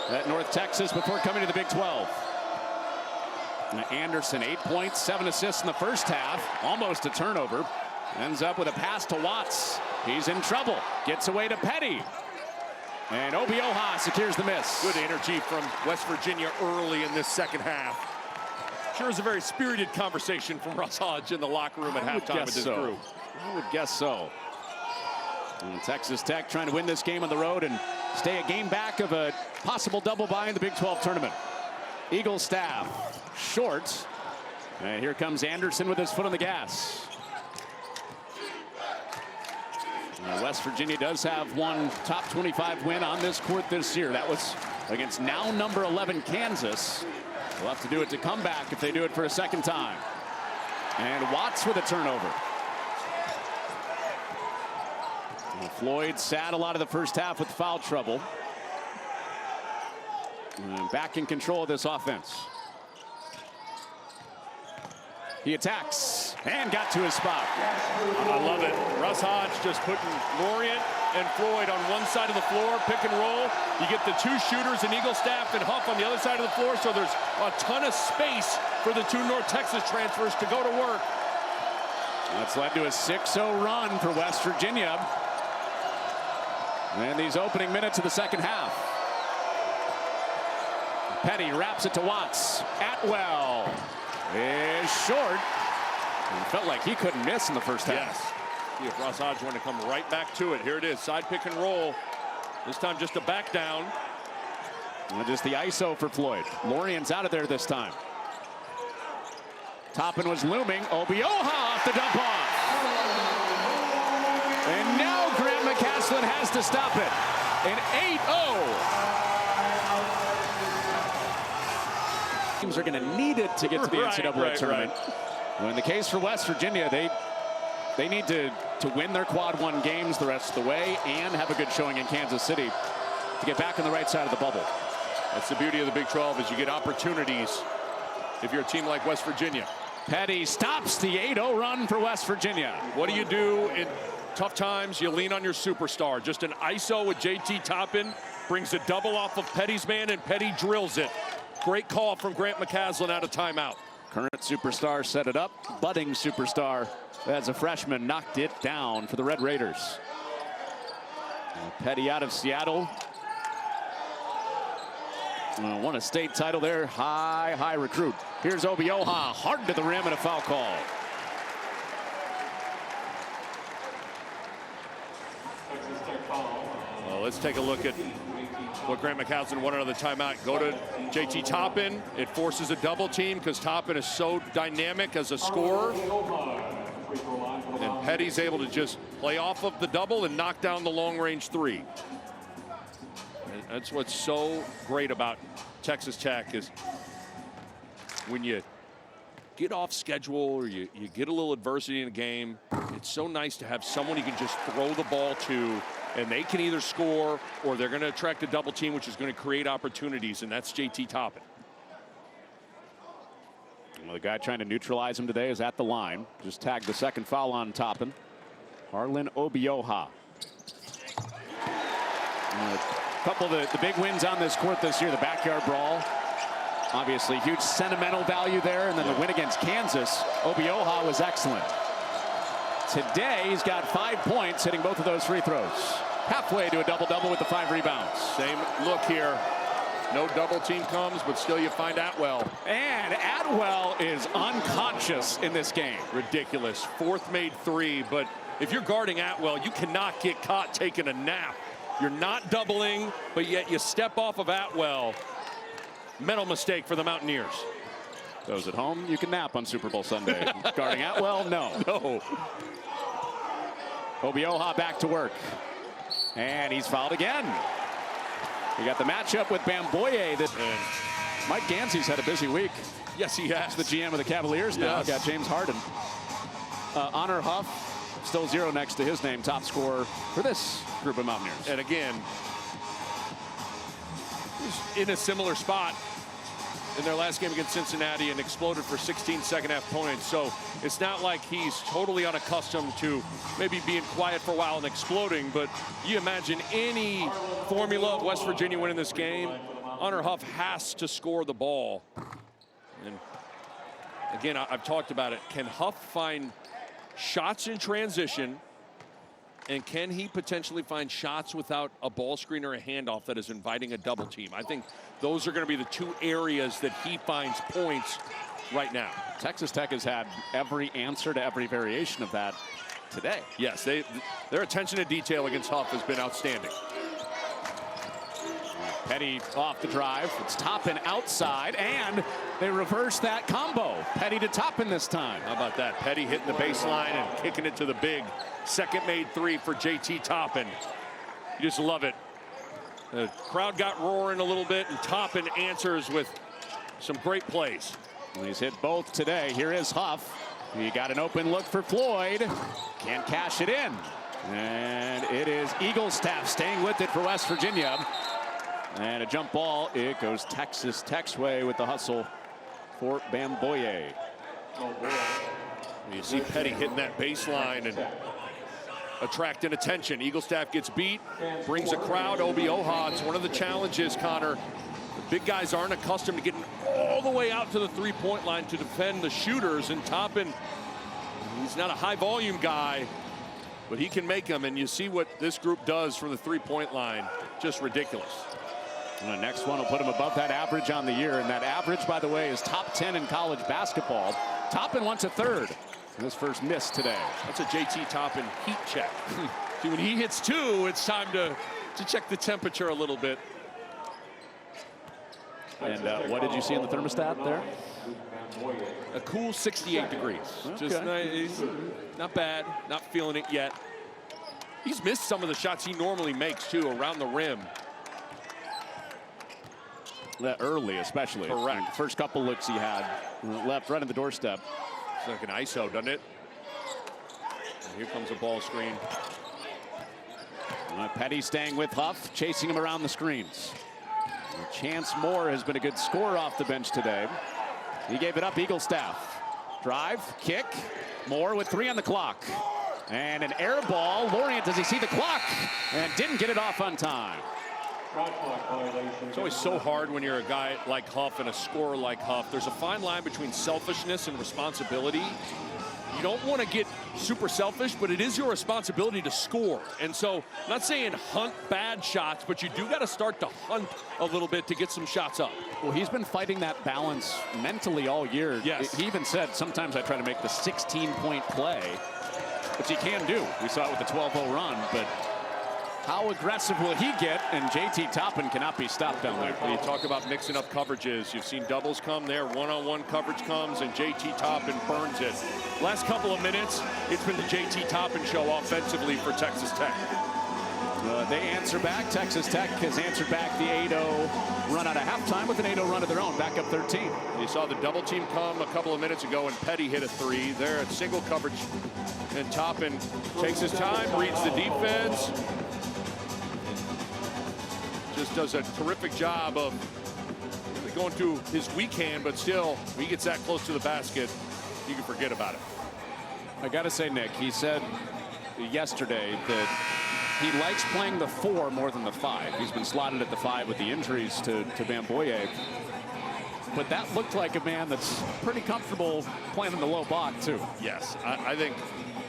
at North Texas before coming to the Big 12. Anderson, 8 points, 7 assists in the first half. Almost a turnover. Ends up with a pass to Watts. He's in trouble. Gets away to Petty. And Obioha secures the miss. Good energy from West Virginia early in this second half. Sure is a very spirited conversation from Russ Hodge in the locker room at halftime with this group. I would guess so. And Texas Tech trying to win this game on the road and stay a game back of a possible double bye in the Big 12 tournament. Eagle staff short. And here comes Anderson with his foot on the gas. West Virginia does have one top 25 win on this court this year. That was against now number 11 Kansas. They'll have to do it to come back if they do it for a second time. And Watts with a turnover. Floyd sat a lot of the first half with foul trouble. And back in control of this offense. He attacks and got to his spot. I love it. Russ Hodge just putting Laurian and Floyd on one side of the floor, pick and roll. You get the two shooters in Eagle staff and Huff on the other side of the floor, so there's a ton of space for the two North Texas transfers to go to work. That's led to a 6-0 run for West Virginia. And these opening minutes of the second half. Petty wraps it to Watts. Atwell is short. And felt like he couldn't miss in the first half. Yes. See if Russ Hodge wanted to come right back to it. Here it is, side pick and roll. This time just a back down. And just the ISO for Floyd. Laurian's out of there this time. Toppin was looming. Obioha off the dump off. And now Grant McCaslin has to stop it. An 8-0. Teams are going to need it to get to the NCAA tournament. Well, in the case for West Virginia, they need to win their quad one games the rest of the way and have a good showing in Kansas City to get back on the right side of the bubble. That's the beauty of the Big 12 is you get opportunities if you're a team like West Virginia. Petty stops the 8-0 run for West Virginia. What do you do in tough times? You lean on your superstar. Just an ISO with JT Toppin brings a double off of Petty's man, and Petty drills it. Great call from Grant McCaslin out of timeout. Current superstar set it up. Budding superstar as a freshman knocked it down for the Red Raiders. Petty out of Seattle. Won a state title there. High recruit. Here's Obioha, hard to the rim and a foul call. Well, let's take a look at what Grant McCaslin wanted on the timeout. Go to JT Toppin. It forces a double team because Toppin is so dynamic as a scorer. And Petty's able to just play off of the double and knock down the long-range three. And that's what's so great about Texas Tech is when you get off schedule or you get a little adversity in a game, it's so nice to have someone you can just throw the ball to, and they can either score or they're going to attract a double team, which is going to create opportunities, and that's JT Toppin. Well, the guy trying to neutralize him today is at the line. Just tagged the second foul on Toppin. Harlan Obioha. A couple of the big wins on this court this year. The backyard brawl. Obviously, huge sentimental value there. And then the win against Kansas. Obioha was excellent. Today, he's got 5 points, hitting both of those free throws. Halfway to a double-double with the 5 rebounds. Same look here. No double team comes, but still you find Atwell. And Atwell is unconscious in this game. Ridiculous. Fourth made three, but if you're guarding Atwell, you cannot get caught taking a nap. You're not doubling, but yet you step off of Atwell. Mental mistake for the Mountaineers. Those at home, you can nap on Super Bowl Sunday. Guarding Atwell, no. No. Obioha back to work. And he's fouled again. We got the matchup with Bamboye. Mike Gansey's had a busy week. Yes, he has. The GM of the Cavaliers now. Yes. Got James Harden. Honor Huff, still 0 next to his name, top scorer for this group of Mountaineers. And again, he's in a similar spot in their last game against Cincinnati and exploded for 16 second-half points. So it's not like he's totally unaccustomed to maybe being quiet for a while and exploding, but you imagine any formula of West Virginia winning this game, Honor Huff has to score the ball. And again, I've talked about it. Can Huff find shots in transition, and can he potentially find shots without a ball screen or a handoff that is inviting a double team? I think those are going to be the two areas that he finds points right now. Texas Tech has had every answer to every variation of that today. Yes, their attention to detail against Huff has been outstanding. Petty off the drive. It's Toppin outside, and they reverse that combo. Petty to Toppin this time. How about that? Petty hitting the baseline and kicking it to the big second made three for JT Toppin. You just love it. The crowd got roaring a little bit, and Toppin answers with some great plays. Well, he's hit both today. Here is Huff. He got an open look for Floyd. Can't cash it in. And it is Eaglestaff staying with it for West Virginia. And a jump ball. It goes Texas Tech's way with the hustle for Bamboye. You see Petty hitting that baseline and attracting attention. Eaglestaff gets beat, brings a crowd. Obioha, it's one of the challenges, Connor. The big guys aren't accustomed to getting all the way out to the three-point line to defend the shooters. And Toppin, he's not a high-volume guy, but he can make them. And you see what this group does from the three-point line. Just ridiculous. And the next one will put him above that average on the year. And that average, by the way, is top 10 in college basketball. Toppin wants a third in his first miss today. That's a JT Toppin heat check. See, when he hits two, it's time to check the temperature a little bit. And what did you see in the thermostat there? A cool 68 degrees. Okay. Just nice, not bad, not feeling it yet. He's missed some of the shots he normally makes, too, around the rim. That early, especially. Correct. The first couple looks he had, left right on the doorstep. It's like an ISO, doesn't it? And here comes a ball screen. Petty staying with Huff, chasing him around the screens. Chance Moore has been a good scorer off the bench today. He gave it up, Eaglestaff. Drive, kick. Moore with 3 on the clock. And an air ball. Laurian, does he see the clock? And didn't get it off on time. It's always so hard when you're a guy like Huff and a scorer like Huff. There's a fine line between selfishness and responsibility. You don't want to get super selfish, but it is your responsibility to score. And so, I'm not saying hunt bad shots, but you do got to start to hunt a little bit to get some shots up. Well, he's been fighting that balance mentally all year. Yes. He even said, sometimes I try to make the 16-point play, which he can do. We saw it with the 12-0 run, but How aggressive will he get? And JT Toppin cannot be stopped down there. You talk about mixing up coverages. You've seen doubles come there, one-on-one coverage comes, and JT Toppin burns it. Last couple of minutes, it's been the JT Toppin show offensively for Texas Tech. They answer back. Texas Tech has answered back the 8-0 run out of halftime with an 8-0 run of their own, back up 13. You saw the double team come a couple of minutes ago, and Petty hit a three. They're at single coverage, and Toppin takes his time, reads the defense. Just does a terrific job of really going through his weak hand, but still, when he gets that close to the basket, you can forget about it. I got to say, Nick, he said yesterday that he likes playing the 4 more than the 5. He's been slotted at the 5 with the injuries to Bamboye. But that looked like a man that's pretty comfortable playing in the low block, too. Yes, I think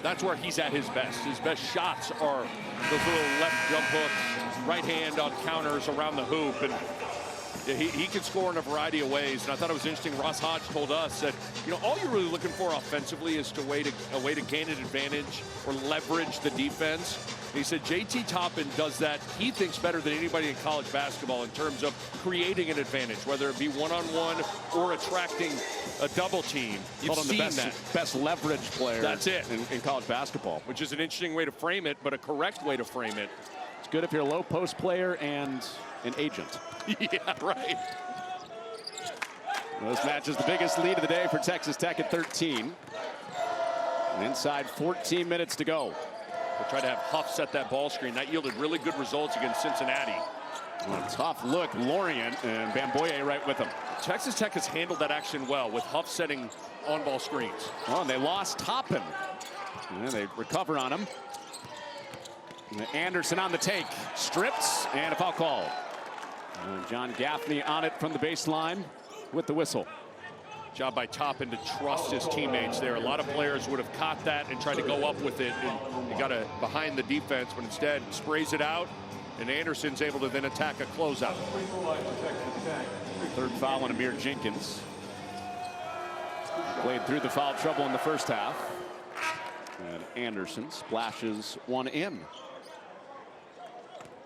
that's where he's at his best. His best shots are those little left jump hooks, right hand on counters around the hoop. And he can score in a variety of ways. And I thought it was interesting. Ross Hodge told us that, all you're really looking for offensively is a way to gain an advantage or leverage the defense. He said JT Toppin does that, he thinks, better than anybody in college basketball in terms of creating an advantage, whether it be one-on-one or attracting a double team. You've seen the best leverage player. That's it. In college basketball. Which is an interesting way to frame it, but a correct way to frame it. It's good if you're a low post player and an agent. Yeah, right. Well, this match is the biggest lead of the day for Texas Tech at 13. And inside 14 minutes to go. We'll try to have Huff set that ball screen. That yielded really good results against Cincinnati. Well, tough look, Laurian, and Bamboye right with him. Texas Tech has handled that action well with Huff setting on-ball screens. Well, and they lost Toppin. And they recover on him. And Anderson on the take. Strips, and a foul call. And John Gaffney on it from the baseline with the whistle. Job by Toppin to trust his teammates there. A lot of players would have caught that and tried to go up with it. And he got behind the defense, but instead sprays it out. And Anderson's able to then attack a closeout. Third foul on Amir Jenkins. Played through the foul trouble in the first half. And Anderson splashes one in.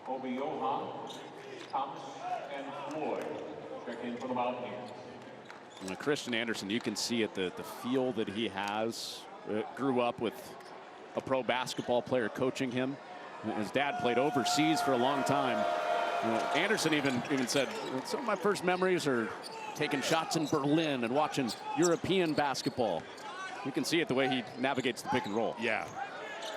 Obioha, Thomas, and Floyd check in for the Mountaineers. Christian Anderson, you can see it, the feel that he has. Grew up with a pro basketball player coaching him. His dad played overseas for a long time. Anderson even said, some of my first memories are taking shots in Berlin and watching European basketball. You can see it the way he navigates the pick and roll. Yeah.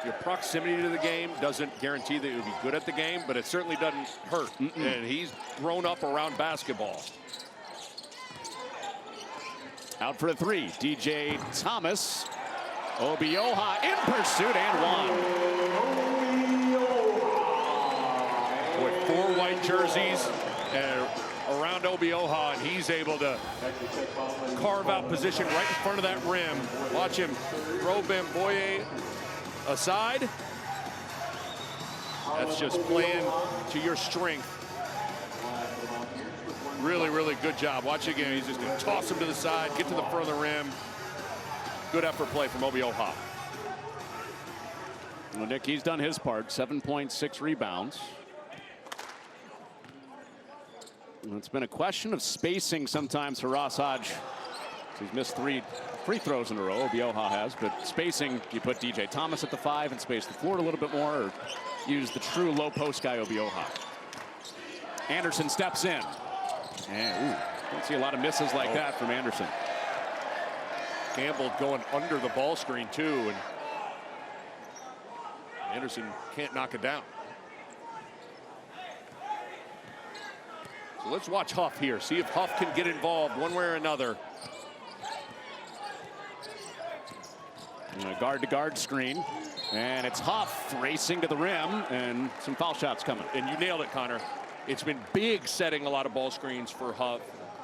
Your proximity to the game doesn't guarantee that you'll be good at the game, but it certainly doesn't hurt. And he's grown up around basketball. Out for a 3, DJ Thomas. Obioha in pursuit and one. With 4 white jerseys and around Obioha, and he's able to carve out position right in front of that rim. Watch him throw Bamboye aside. That's just playing to your strength. Really, really good job. Watch again. He's just going to toss him to the side, get to the front of the rim. Good effort play from Obioha. Well, Nick, he's done his part. 7.6 rebounds. And it's been a question of spacing sometimes for Ross Hodge. He's missed 3 free throws in a row. Obioha has, but spacing, you put DJ Thomas at the 5 and space the floor a little bit more, or use the true low post guy, Obioha. Anderson steps in. And don't see a lot of misses like that from Anderson. Campbell going under the ball screen too, and Anderson can't knock it down. So let's watch Huff here, see if Huff can get involved one way or another. And a guard-to-guard screen, and it's Huff racing to the rim, and some foul shots coming. And you nailed it, Connor. It's been big setting a lot of ball screens for Huff.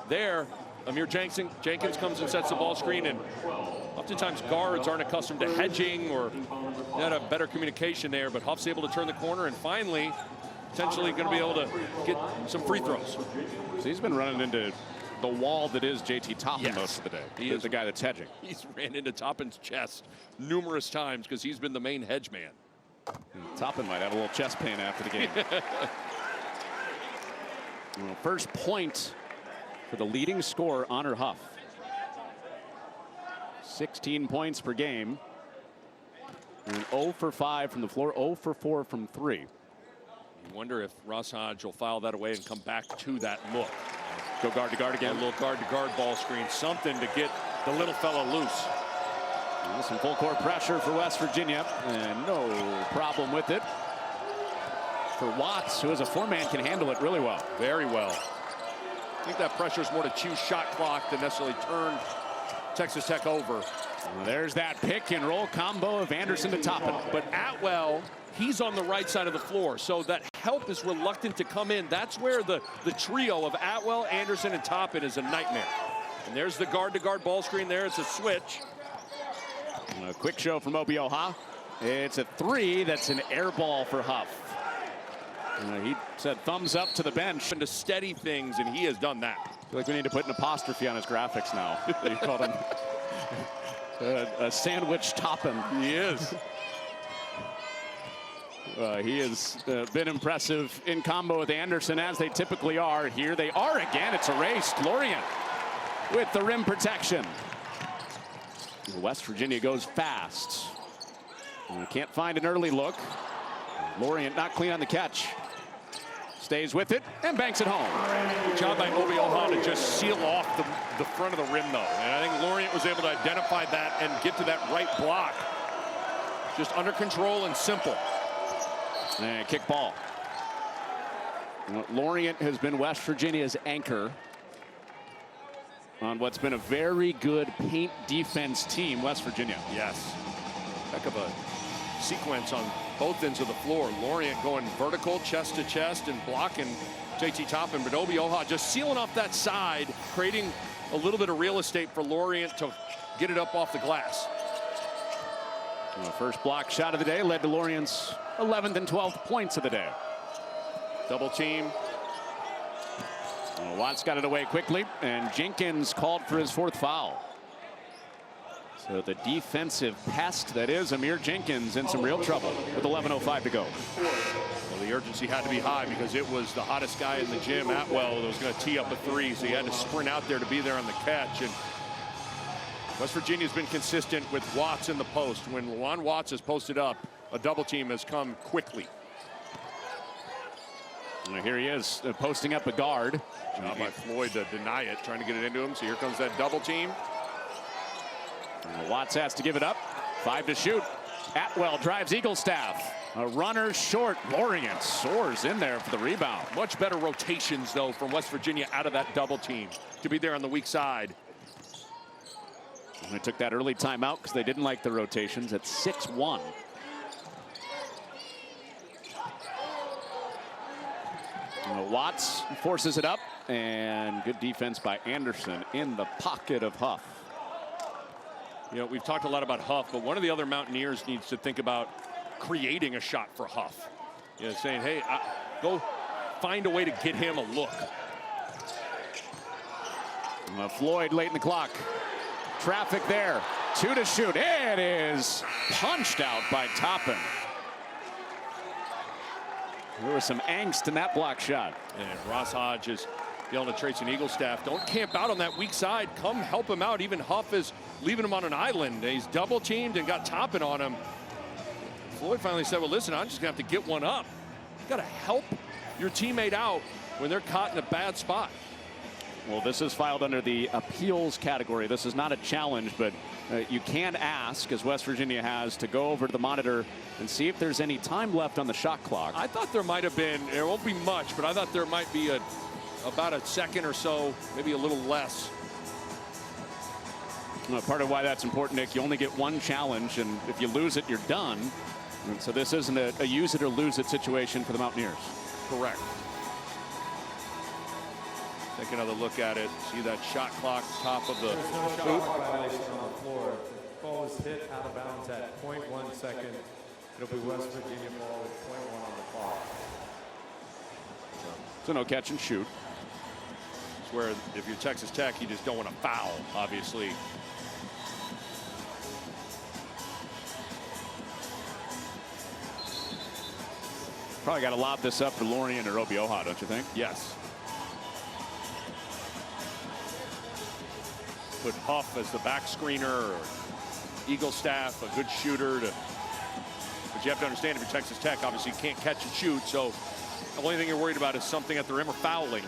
There, Amir Jenkins comes and sets the ball screen, and oftentimes guards aren't accustomed to hedging or not a better communication there, but Huff's able to turn the corner and finally potentially going to be able to get some free throws. So he's been running into the wall that is JT Toppin most of the day. He is the guy that's hedging. He's ran into Toppin's chest numerous times because he's been the main hedge man. Toppin might have a little chest pain after the game. Well, first point for the leading scorer, Honor Huff. 16 points per game. And 0 for 5 from the floor, 0 for 4 from 3. You wonder if Ross Hodge will file that away and come back to that look. Go guard to guard again. A little guard to guard ball screen, something to get the little fella loose. Well, some full court pressure for West Virginia, and no problem with it. For Watts, who as a four-man can handle it really well. Very well. I think that pressure is more to choose shot clock than necessarily turn Texas Tech over. Well, there's that pick and roll combo of Anderson to Toppin. But Atwell, he's on the right side of the floor, so that help is reluctant to come in. That's where the trio of Atwell, Anderson, and Toppin is a nightmare. And there's the guard-to-guard ball screen there. It's a switch. A quick show from Obioha. It's a three. That's an air ball for Huff. He said thumbs up to the bench. And to steady things, and he has done that. I feel like we need to put an apostrophe on his graphics now. You called him a sandwich Toppin. He is. He has been impressive in combo with Anderson, as they typically are. Here they are again. It's erased. Laurian with the rim protection. West Virginia goes fast. Can't find an early look. Laurian not clean on the catch. Stays with it and banks it home. Good job by Obioha to just seal off the front of the rim, though. And I think Laurian was able to identify that and get to that right block. Just under control and simple. And kick ball. Laurian has been West Virginia's anchor on what's been a very good paint defense team, West Virginia. Yes. Heck of a sequence on both ends of the floor. Laurian going vertical, chest to chest, and blocking JT Toppin. But Obioha just sealing off that side, creating a little bit of real estate for Laurian to get it up off the glass. The first block shot of the day led to Laurian's 11th and 12th points of the day. Double team. Watts got it away quickly, and Jenkins called for his 4th foul. So the defensive pest that is Amir Jenkins in some real trouble with 11:05 to go. Well, the urgency had to be high because it was the hottest guy in the gym, Atwell, that was going to tee up a three, so he had to sprint out there to be there on the catch. And West Virginia's been consistent with Watts in the post. When Juan Watts has posted up, a double team has come quickly. And here he is posting up a guard. Job by Floyd to deny it, trying to get it into him. So here comes that double team. Watts has to give it up. 5 to shoot. Atwell drives Eaglestaff. A runner short. Laurian soars in there for the rebound. Much better rotations, though, from West Virginia out of that double team to be there on the weak side. And they took that early timeout because they didn't like the rotations at 6-1. Watts forces it up, and good defense by Anderson in the pocket of Huff. You know, we've talked a lot about Huff, but one of the other Mountaineers needs to think about creating a shot for Huff. You know, saying, hey, go find a way to get him a look. Floyd late in the clock. Traffic there. 2 to shoot. It is punched out by Toppin. There was some angst in that block shot. And Ross Hodge is yelling to Tracy Eaglestaff, don't camp out on that weak side. Come help him out. Even Huff is leaving him on an island. He's double teamed and got Toppin on him. Floyd finally said, well, listen, I'm just going to have to get one up. You got to help your teammate out when they're caught in a bad spot. Well, this is filed under the appeals category. This is not a challenge, but you can ask, as West Virginia has, to go over to the monitor and see if there's any time left on the shot clock. I thought there might have been, there won't be much, but I thought there might be about a second or so, maybe a little less. Well, part of why that's important, Nick, you only get one challenge, and if you lose it, you're done. And so this isn't a use it or lose it situation for the Mountaineers. Correct. Take another look at it. See that shot clock top of the There's no shot violation on the floor. Ball was hit out of bounds at 0.1 second. It'll be West Virginia ball with 0.1 on the clock. So no catch and shoot. It's where if you're Texas Tech, you just don't want to foul, obviously. Probably got to lob this up for Laurian or Obioha, don't you think? Yes. Put Huff as the back screener, or Eagle Staff, a good shooter. But you have to understand, if you're Texas Tech, obviously you can't catch and shoot. So the only thing you're worried about is something at the rim or fouling.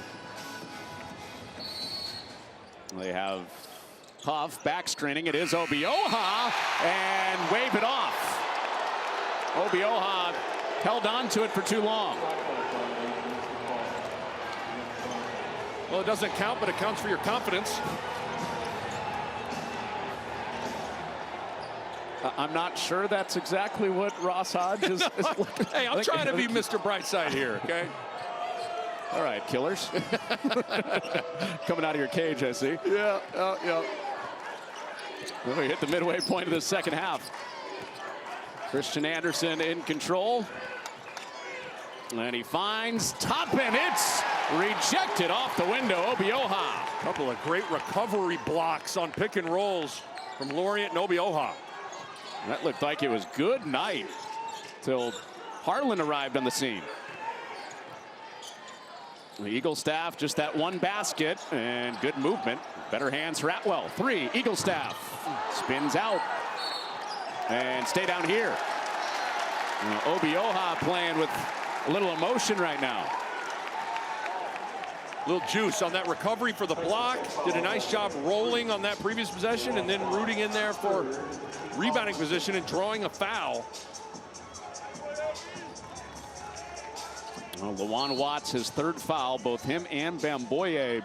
They have Huff back screening. It is Obioha, and wave it off. Obioha held on to it for too long. Well, it doesn't count, but it counts for your confidence. I'm not sure that's exactly what Ross Hodge is. Hey, I'm trying to be Mr. Brightside here, okay? All right, killers. Coming out of your cage, I see. Yeah. Well, we hit the midway point of the second half. Christian Anderson in control. And he finds Toppin. It's rejected off the window. Obioha. A couple of great recovery blocks on pick and rolls from Laurian and Obioha. That looked like it was good night till Harlan arrived on the scene. The Eagle Staff, just that one basket, and good movement. Better hands for Atwell. 3, Eagle Staff. Spins out. And stay down here. Obioha playing with a little emotion right now. Little juice on that recovery for the block. Did a nice job rolling on that previous possession, and then rooting in there for rebounding position and drawing a foul. Well, Lawan Watts, his third foul. Both him and Bamboye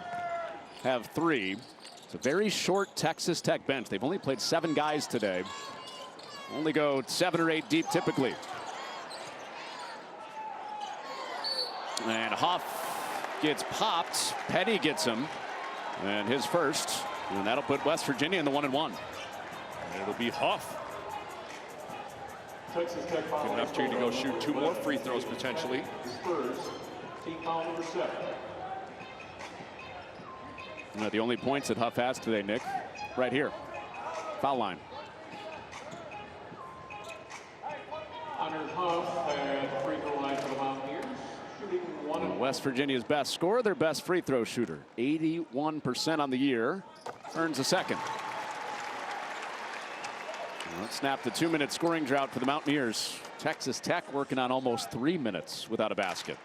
have 3. It's a very short Texas Tech bench. They've only played 7 guys today. Only go 7 or 8 deep typically. And Huff gets popped. Petty gets him. And his first. And that'll put West Virginia in the 1-1. And it'll be Huff. Texas Tech Get an opportunity to go shoot 2 more free throws potentially. Spurs, team foul number 7. The only points that Huff has today, Nick, right here. Foul line. Hunter Huff at free throw line for the Mountaineers. Shooting 1 West Virginia's best scorer, their best free throw shooter. 81% on the year. Earns a second. Let's snap the 2-minute scoring drought for the Mountaineers. Texas Tech working on almost 3 minutes without a basket.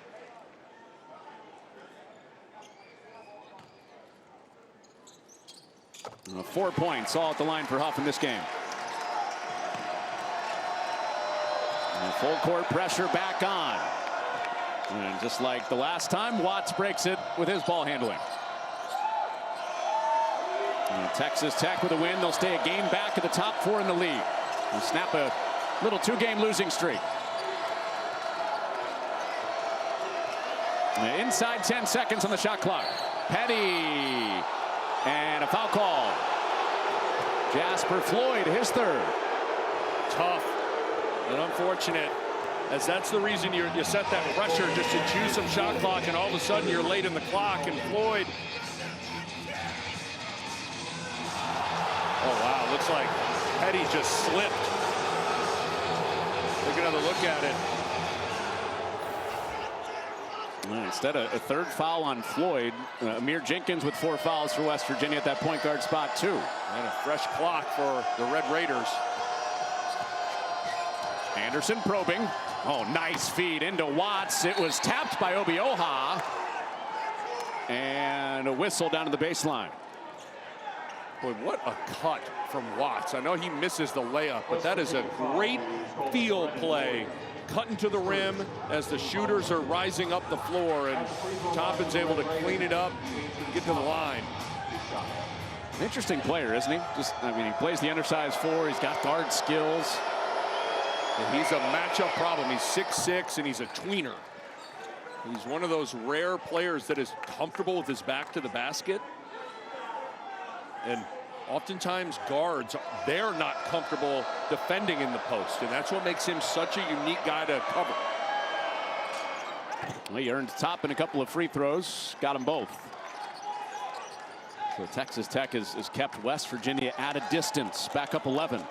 4 points all at the line for Huff in this game. And full court pressure back on. And just like the last time, Watts breaks it with his ball handling. And Texas Tech with a win. They'll stay a game back at the top 4 in the league. And snap a little 2-game losing streak. And inside 10 seconds on the shot clock. Petty. And a foul call. Jasper Floyd, his third. Tough and unfortunate, as that's the reason you set that pressure, just to choose some shot clock, and all of a sudden you're late in the clock, and Floyd. Oh wow, looks like Petty just slipped. Take another look at it. Instead of a third foul on Floyd, Amir Jenkins with 4 fouls for West Virginia at that point guard spot too. And a fresh clock for the Red Raiders. Anderson probing. Oh, nice feed into Watts. It was tapped by Obioha. And a whistle down to the baseline. Boy, what a cut from Watts. I know he misses the layup, but that is a great field play. Cutting to the rim as the shooters are rising up the floor, and Toppin's able to clean it up and get to the line. An interesting player, isn't he? I mean, he plays the undersized 4. He's got guard skills. And he's a matchup problem. He's 6'6", and he's a tweener. He's one of those rare players that is comfortable with his back to the basket. And oftentimes guards, they're not comfortable defending in the post, and that's what makes him such a unique guy to cover. Well, he earned Toppin a couple of free throws, got them both. So Texas Tech has kept West Virginia at a distance, back up 11.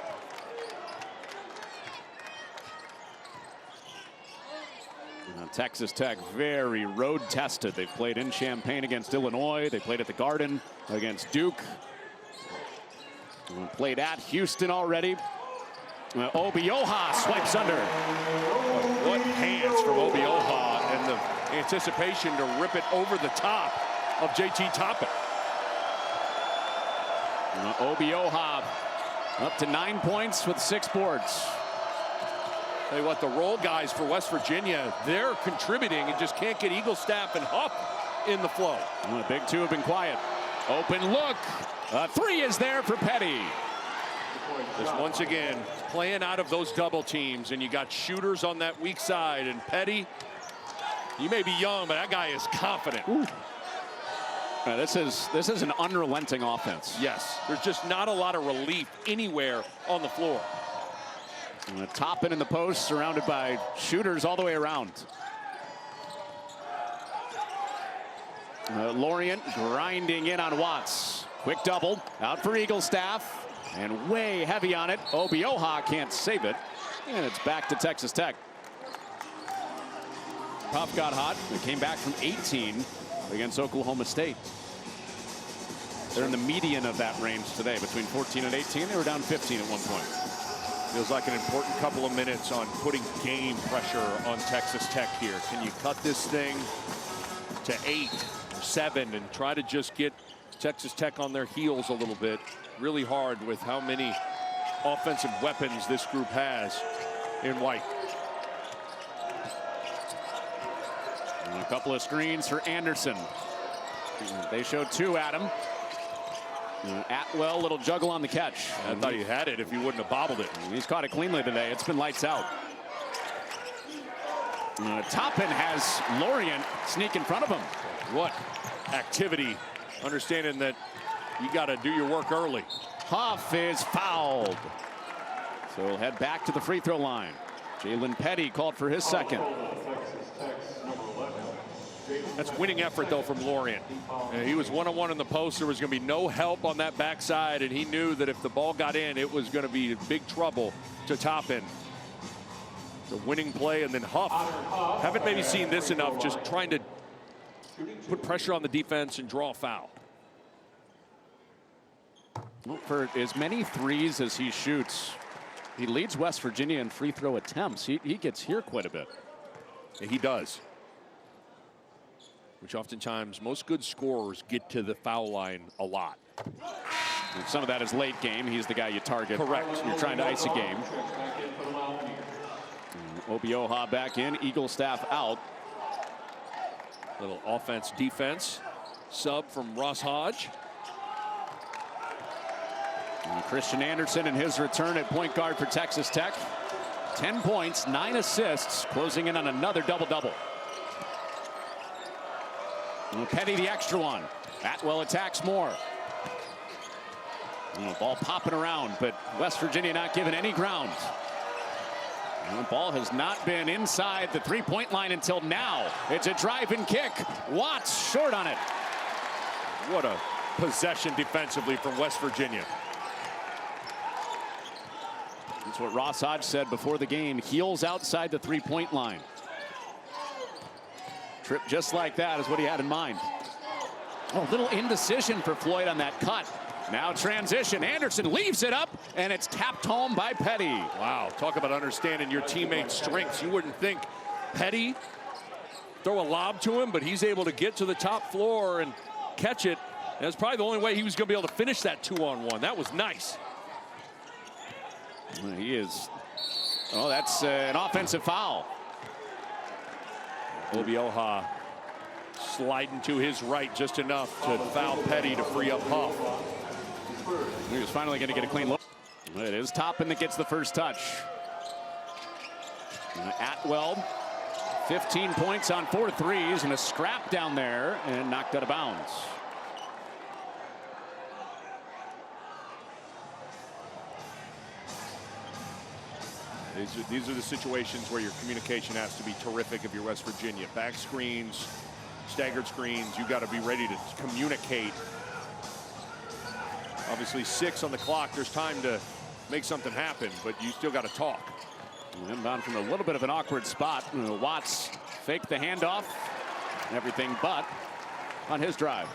Texas Tech very road tested. They've played in Champaign against Illinois. They played at the Garden against Duke. Played at Houston already. Obioha swipes under. What hands from Obioha, and the anticipation to rip it over the top of JT Toppin. Obioha up to 9 points with 6 boards. Tell you what, the roll guys for West Virginia, they're contributing and just can't get Eaglestaff and Huff in the flow. The big two have been quiet. Open look. A 3 is there for Petty. Just once again, playing out of those double teams, and you got shooters on that weak side, and Petty, you may be young, but that guy is confident. This is an unrelenting offense. Yes, there's just not a lot of relief anywhere on the floor. Toppin in the post, surrounded by shooters all the way around. Laurian grinding in on Watts. Quick double, out for Eaglestaff, and way heavy on it. Obioha can't save it, and it's back to Texas Tech. Puff got hot. They came back from 18 against Oklahoma State. They're in the median of that range today, between 14 and 18. They were down 15 at one point. Feels like an important couple of minutes on putting game pressure on Texas Tech here. Can you cut this thing to 8 or 7 and try to just get Texas Tech on their heels a little bit? Really hard with how many offensive weapons this group has in white. And a couple of screens for Anderson. They showed 2 at him. Atwell, little juggle on the catch. I thought he had it if he wouldn't have bobbled it. He's caught it cleanly today. It's been lights out. Toppin has Laurian sneak in front of him. What activity, understanding that you got to do your work early. Huff is fouled. So he'll head back to the free throw line. Jalen Petty called for his second. That's winning effort, though, from Laurian. He was one-on-one in the post. There was going to be no help on that backside, and he knew that if the ball got in, it was going to be big trouble to Toppin. The winning play, and then Huff. Haven't maybe seen this enough, just trying to put pressure on the defense and draw a foul. Well, for as many threes as he shoots, he leads West Virginia in free throw attempts. He gets here quite a bit. Yeah, he does. Which oftentimes most good scorers get to the foul line a lot. And some of that is late game. He's the guy you target. Correct. You're trying to ice a game. Obioha back in, Eaglestaff out. Little offense defense sub from Ross Hodge. And Christian Anderson in his return at point guard for Texas Tech. 10 points, 9 assists, closing in on another double-double. Petty the extra one. Atwell attacks more. Ball popping around, but West Virginia not giving any ground. The ball has not been inside the three-point line until now. It's a drive and kick. Watts short on it. What a possession defensively from West Virginia. That's what Ross Hodge said before the game. Heels outside the three-point line. Trip just like that is what he had in mind. Oh, little indecision for Floyd on that cut. Now transition. Anderson leaves it up, and it's tapped home by Petty. Wow, talk about understanding your teammate's strengths. You wouldn't think Petty throw a lob to him, but he's able to get to the top floor and catch it. That's probably the only way he was going to be able to finish that 2-on-1. That was nice. He is. Oh, that's an offensive foul. Obioha sliding to his right just enough to foul Petty to free up Huff. He was finally going to get a clean look. It is Toppin that gets the first touch. Atwell, 15 points on 4 threes and a scrap down there and knocked out of bounds. These are the situations where your communication has to be terrific if you're West Virginia. Back screens, staggered screens, you got to be ready to communicate. Obviously 6 on the clock, there's time to make something happen, but you still got to talk. Inbound from a little bit of an awkward spot. Watts fake the handoff. Everything but on his drive.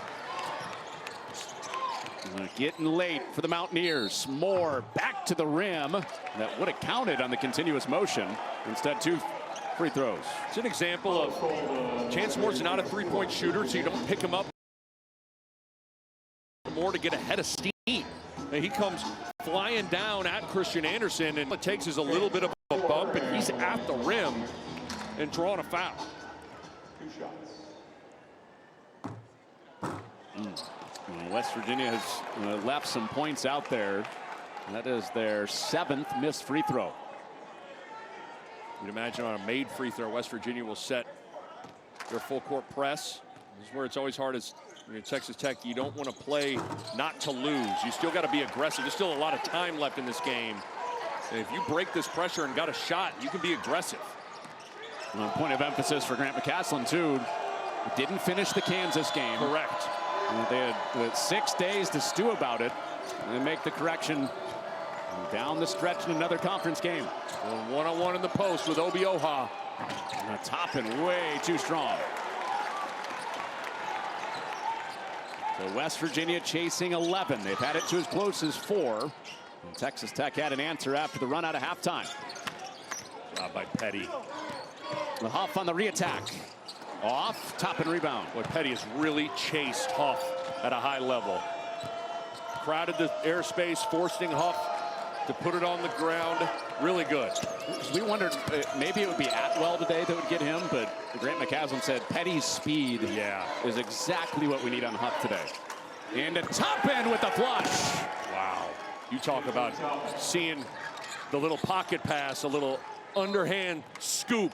Getting late for the Mountaineers. Moore back to the rim. That would have counted on the continuous motion. Instead, 2 free throws. It's an example of Chance Moore's not a three-point shooter, so you don't pick him up more to get ahead of steam. And he comes flying down at Christian Anderson, and what it takes is a little bit of a bump, and he's at the rim and drawing a foul. 2 shots. West Virginia has left some points out there. That is their 7th missed free throw. You'd imagine on a made free throw, West Virginia will set their full court press. This is where it's always hard as Texas Tech. You don't want to play not to lose. You still got to be aggressive. There's still a lot of time left in this game. And if you break this pressure and got a shot, you can be aggressive. Point of emphasis for Grant McCasland, too. Didn't finish the Kansas game. Correct. They had 6 days to stew about it and make the correction down the stretch in another conference game. One-on-one in the post with Obi Oha. Toppin way too strong. So West Virginia chasing 11. They've had it to as close as 4. And Texas Tech had an answer after the run out of halftime. Job by Petty. The Huff on the re-attack. Off, Toppin rebound. Boy, Petty has really chased Huff at a high level. Crowded the airspace, forcing Huff to put it on the ground. Really good. We wondered maybe it would be Atwell today that would get him, but Grant McCasland said Petty's speed is exactly what we need on Huff today. And a Toppin with the flush. Wow. You talk about seeing the little pocket pass, a little underhand scoop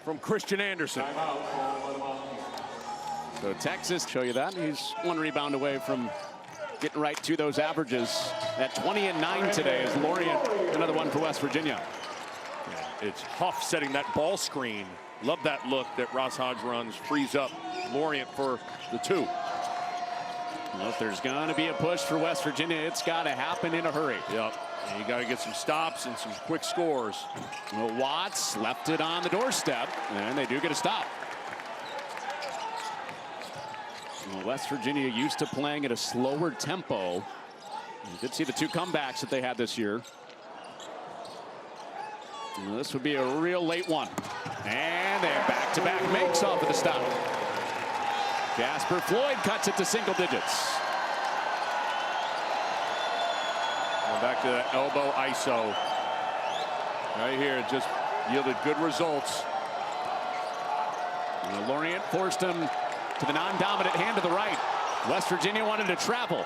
from Christian Anderson. So Texas, show you that. He's 1 rebound away from getting right to those averages. At 20 and 9 today is Laurian, another one for West Virginia. Yeah, it's Huff setting that ball screen. Love that look that Ross Hodge runs, frees up Laurian for the 2. Well, if there's going to be a push for West Virginia, it's got to happen in a hurry. Yep. And you got to get some stops and some quick scores. Well, Watts left it on the doorstep, and they do get a stop. Well, West Virginia used to playing at a slower tempo. You did see the 2 comebacks that they had this year. Well, this would be a real late one. And they're back-to-back makes off of the stop. Jasper Floyd cuts it to single digits. Back to the elbow ISO. Right here, it just yielded good results. Laurian forced him to the non-dominant hand to the right. West Virginia wanted to travel.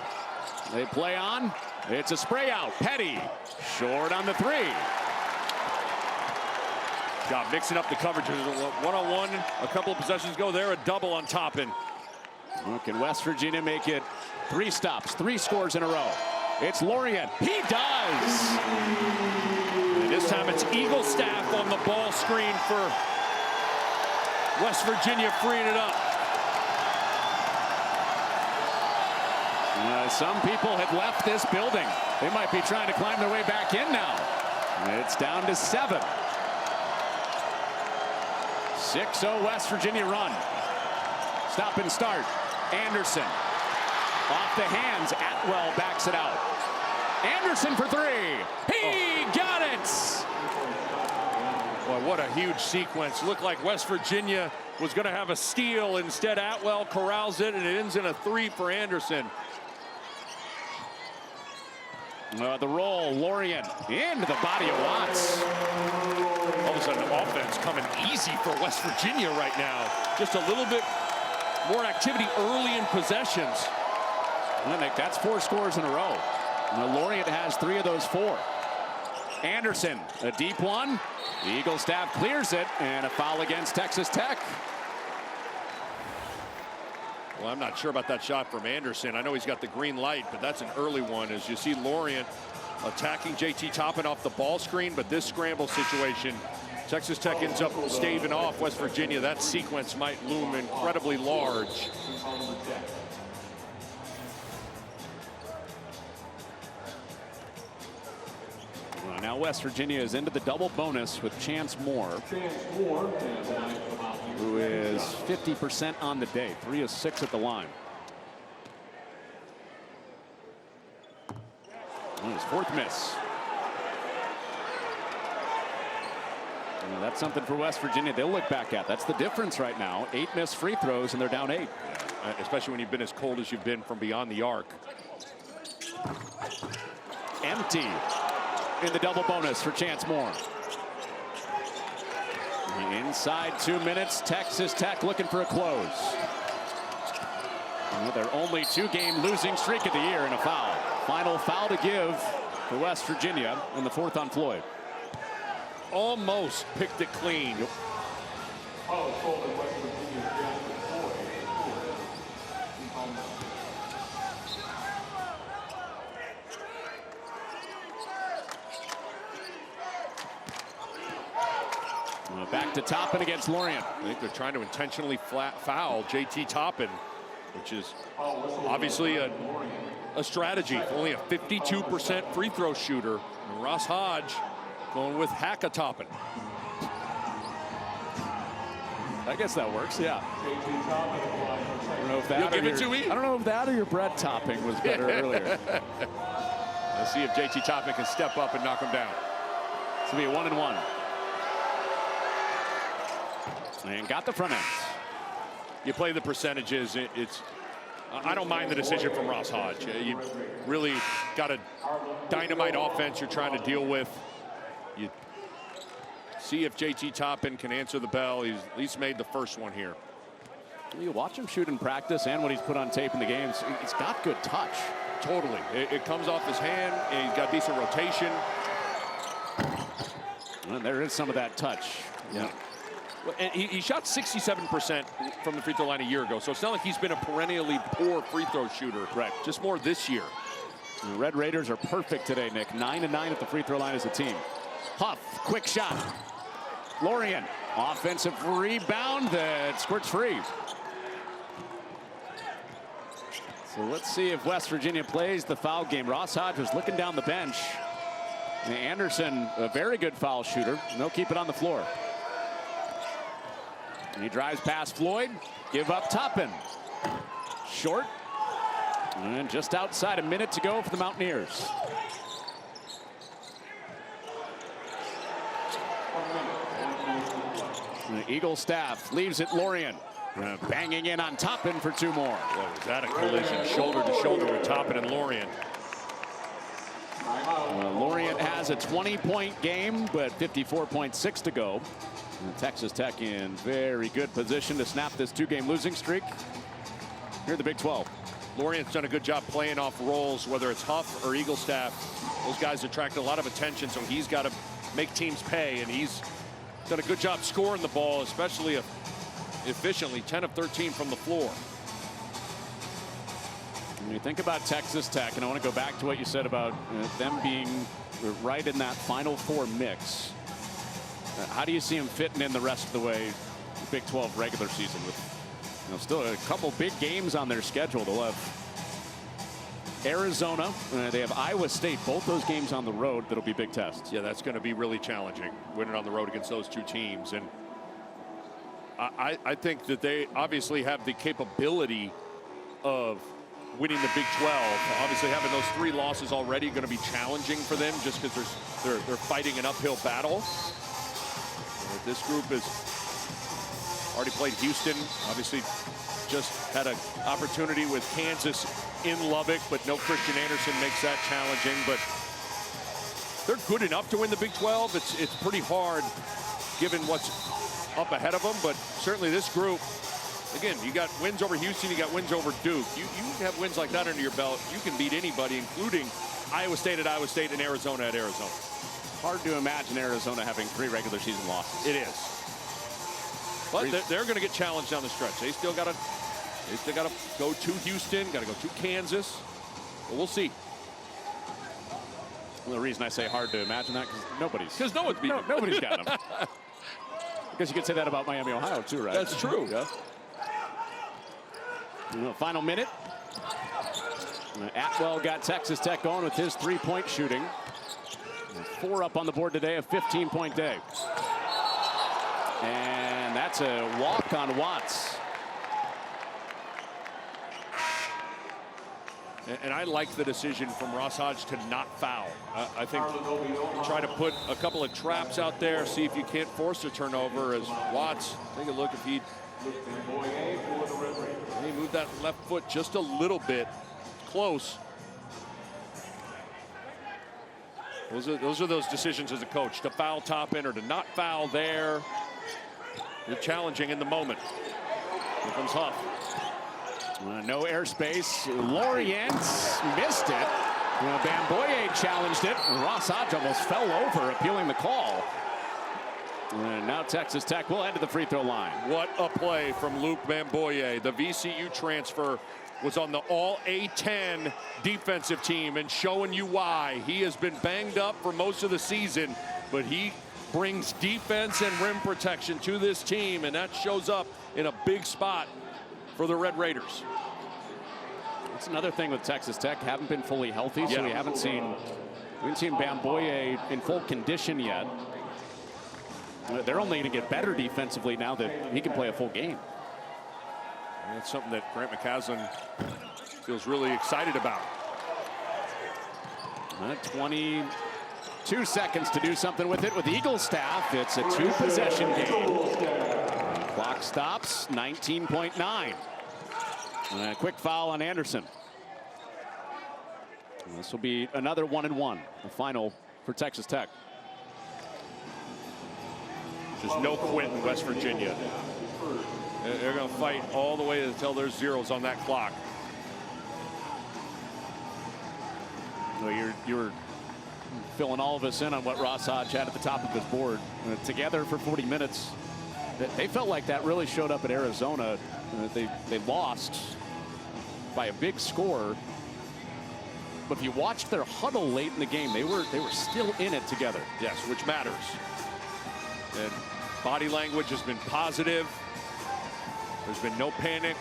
They play on. It's a spray out. Petty short on the 3. Got mixing up the coverages. One-on-one a couple of possessions ago. There, a double on Toppin. Can West Virginia make it 3 stops, 3 scores in a row? It's Laurian. He does. And this time it's Eagle Staff on the ball screen for West Virginia, freeing it up. Some people have left this building. They might be trying to climb their way back in now. It's down to 7. 6-0 West Virginia run. Stop and start. Anderson. Off the hands, Atwell backs it out. Anderson for 3. He got it! Boy, what a huge sequence. Looked like West Virginia was going to have a steal. Instead, Atwell corrals it, and it ends in a 3 for Anderson. The roll, Laurian into the body of Watts. All of a sudden, offense coming easy for West Virginia right now. Just a little bit more activity early in possessions. That's 4 scores in a row. Laurian has 3 of those 4. Anderson, a deep one. The Eagle Staff clears it, and a foul against Texas Tech. Well, I'm not sure about that shot from Anderson. I know he's got the green light, but that's an early one. As you see Laurian attacking JT Toppin off the ball screen, but this scramble situation, Texas Tech ends up staving off West Virginia. That sequence might loom incredibly large. Now West Virginia is into the double bonus with Chance Moore. Chance Moore, and the 9th for Mountaineers. who is 50% on the day. 3 of 6 at the line. And his 4th miss. And that's something for West Virginia they'll look back at. That's the difference right now. 8 missed free throws, and they're down 8. Especially when you've been as cold as you've been from beyond the arc. Empty in the double bonus for Chance Moore. Inside 2 minutes, Texas Tech looking for a close. Well, their only 2-game losing streak of the year, and a foul. Final foul to give for West Virginia, and the 4th on Floyd. Almost picked it clean. Foul called on West Virginia, Floyd. Back to Toppin against Laurian. I think they're trying to intentionally foul JT Toppin, which is obviously a strategy. Only a 52% free throw shooter. And Ross Hodge going with Toppin. I guess that works, yeah. I don't know if that, You'll give it to me? I don't know if that or your bread topping was better earlier. Let's see if JT Toppin can step up and knock him down. It's going to be a 1-and-1. And got the front end. You play the percentages. I don't mind the decision from Ross Hodge. You really got a dynamite offense you're trying to deal with. You see if JT Toppin can answer the bell. He's at least made the first one here. You watch him shoot in practice and when he's put on tape in the games. He's got good touch. Totally. It comes off his hand, and he's got decent rotation. And there is some of that touch. Yeah. And he shot 67% from the free throw line a year ago, so it's not like he's been a perennially poor free throw shooter. Right. Just more this year. The Red Raiders are perfect today, Nick. 9-9 at the free throw line as a team. Huff, quick shot. Laurian, offensive rebound that squirts free. So let's see if West Virginia plays the foul game. Ross Hodge was looking down the bench. And Anderson, a very good foul shooter, and they'll keep it on the floor. And he drives past Floyd. Give up Toppin. Short. And just outside, a minute to go for the Mountaineers. The Eagle staff leaves it Laurian. Banging in on Toppin for 2 more. Well, was that a collision shoulder to shoulder with Toppin and Laurian? Laurian has a 20-point game, but 54.6 to go. And Texas Tech in very good position to snap this 2-game losing streak here in the Big 12. Laurian's done a good job playing off roles, whether it's Huff or Eagle staff. Those guys attract a lot of attention, so he's got to make teams pay, and he's done a good job scoring the ball, especially efficiently. 10 of 13 from the floor. When you think about Texas Tech, and I want to go back to what you said about them being right in that Final Four mix. How do you see them fitting in the rest of the way the Big 12 regular season with still a couple big games on their schedule? They'll have Arizona, they have Iowa State, both those games on the road that'll be big tests. Yeah, that's going to be really challenging, winning on the road against those 2 teams. And I think that they obviously have the capability of winning the Big 12. Obviously having those 3 losses already going to be challenging for them just because they're fighting an uphill battle. This group has already played Houston. Obviously just had an opportunity with Kansas in Lubbock, but no Christian Anderson makes that challenging. But they're good enough to win the Big 12. It's pretty hard given what's up ahead of them. But certainly this group, again, you got wins over Houston, you got wins over Duke. You have wins like that under your belt, you can beat anybody, including Iowa State at Iowa State and Arizona at Arizona. Hard to imagine Arizona having 3 regular season losses. It is. But they're going to get challenged down the stretch. They still got to go to Houston, got to go to Kansas. But we'll see. Well, the reason I say hard to imagine that because no one's beaten them. Nobody's got them. I guess you could say that about Miami, Ohio, too, right? That's true. Yeah. Final minute. Atwell got Texas Tech going with his 3-point shooting. 4 up on the board today, a 15-point day. And that's a walk on Watts. And I like the decision from Ross Hodge to not foul. I think try to put a couple of traps out there, see if you can't force a turnover. As Watts, take a look if he moved that left foot just a little bit. Close. Those are those decisions as a coach, to foul Toppin or to not foul there. You're challenging in the moment. Here comes Huff. No airspace. Laurian missed it. Bamboye challenged it. Ross Hodge almost fell over, appealing the call. And now Texas Tech will head to the free throw line. What a play from Luke Bamboye. The VCU transfer was on the all A-10 defensive team, and showing you why. He has been banged up for most of the season, but he brings defense and rim protection to this team, and that shows up in a big spot for the Red Raiders. That's another thing with Texas Tech. Haven't been fully healthy, so we haven't seen Bamboye in full condition yet. They're only going to get better defensively now that he can play a full game. And that's something that Grant McCaslin feels really excited about. 22 seconds to do something with it with Eagle staff. It's a 2-possession game. Clock stops, 19.9. And a quick foul on Anderson. And this will be another 1-and-1, the final for Texas Tech. Just no quit in West Virginia. They're going to fight all the way until there's zeros on that clock. Well, you're filling all of us in on what Ross Hodge had at the top of his board. Together for 40 minutes. They felt like that really showed up at Arizona. They lost by a big score. But if you watched their huddle late in the game, they were still in it together. Yes, which matters. And body language has been positive. There's been no panic,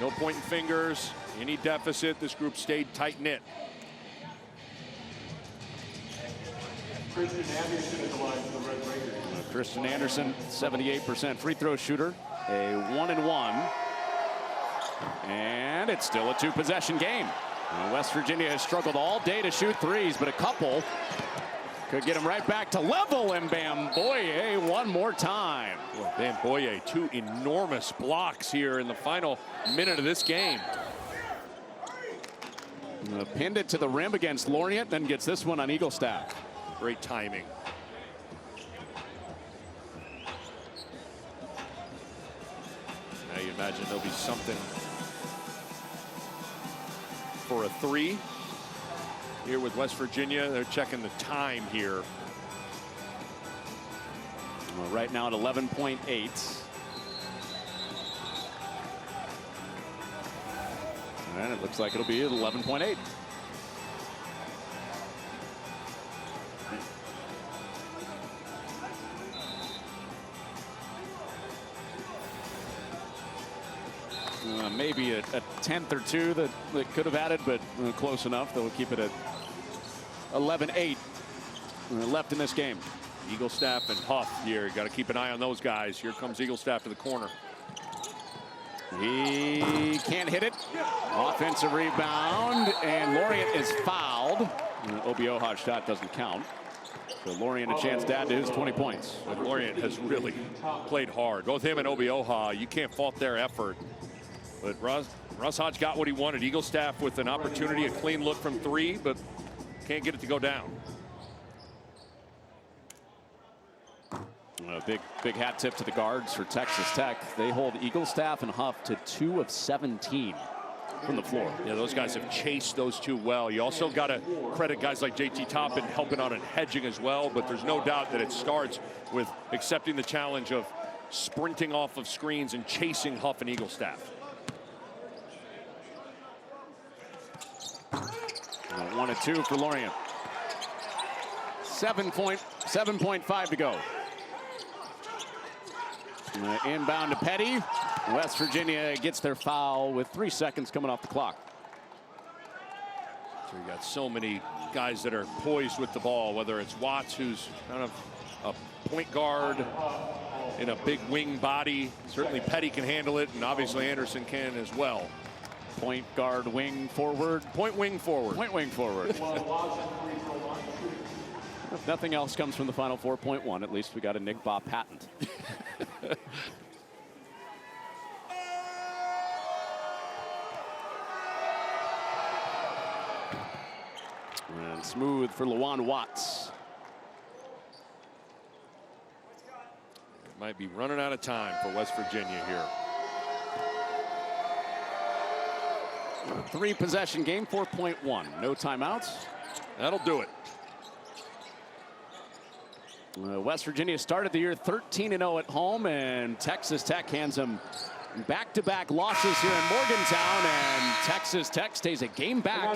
no pointing fingers, any deficit. This group stayed tight-knit. Christian Anderson is the line for the Red Raiders. Christian Anderson, 78% free throw shooter, a 1-and-1. And it's still a 2-possession game. West Virginia has struggled all day to shoot threes, but a couple could get him right back to level. And Bamboye one more time. Bamboye, 2 enormous blocks here in the final minute of this game. Pinned it to the rim against Laurian, then gets this one on Eagle staff. Great timing. Now you imagine there'll be something for a 3 here with West Virginia. They're checking the time here. Well, right now at 11.8. And it looks like it'll be at 11.8. Maybe a 10th or 2 that could have added, but close enough. They'll keep it at 11-8 left in this game. Eagle staff and Huff here. Got to keep an eye on those guys. Here comes Eagle staff to the corner. He can't hit it. Offensive rebound, and Laurian is fouled. Obioha's shot doesn't count. So Laurian a chance to add to his 20 points. But Laurian has really played hard. Both him and Obioha, you can't fault their effort. But Ross Hodge got what he wanted. Eagle staff with an opportunity, a clean look from 3, but can't get it to go down. A big hat tip to the guards for Texas Tech. They hold Eagle staff and Huff to 2 of 17 from the floor. Yeah, those guys have chased those 2 well. You also got to credit guys like JT Toppin helping out and hedging as well, but there's no doubt that it starts with accepting the challenge of sprinting off of screens and chasing Huff and Eagle staff. 1 and 2 for Laurian. 7.5 to go. Inbound to Petty. West Virginia gets their foul with 3 seconds coming off the clock. So you got so many guys that are poised with the ball, whether it's Watts, who's kind of a point guard, in a big wing body. Certainly Petty can handle it, and obviously Anderson can as well. Point guard, wing forward. Point wing forward. Point wing forward. If nothing else comes from the final 4.1, at least we got a Nick Baugh patent. And smooth for Lawan Watts. Might be running out of time for West Virginia here. 3-possession game, 4.1. No timeouts. That'll do it. West Virginia started the year 13-0 at home, and Texas Tech hands them back-to-back losses here in Morgantown, and Texas Tech stays a game back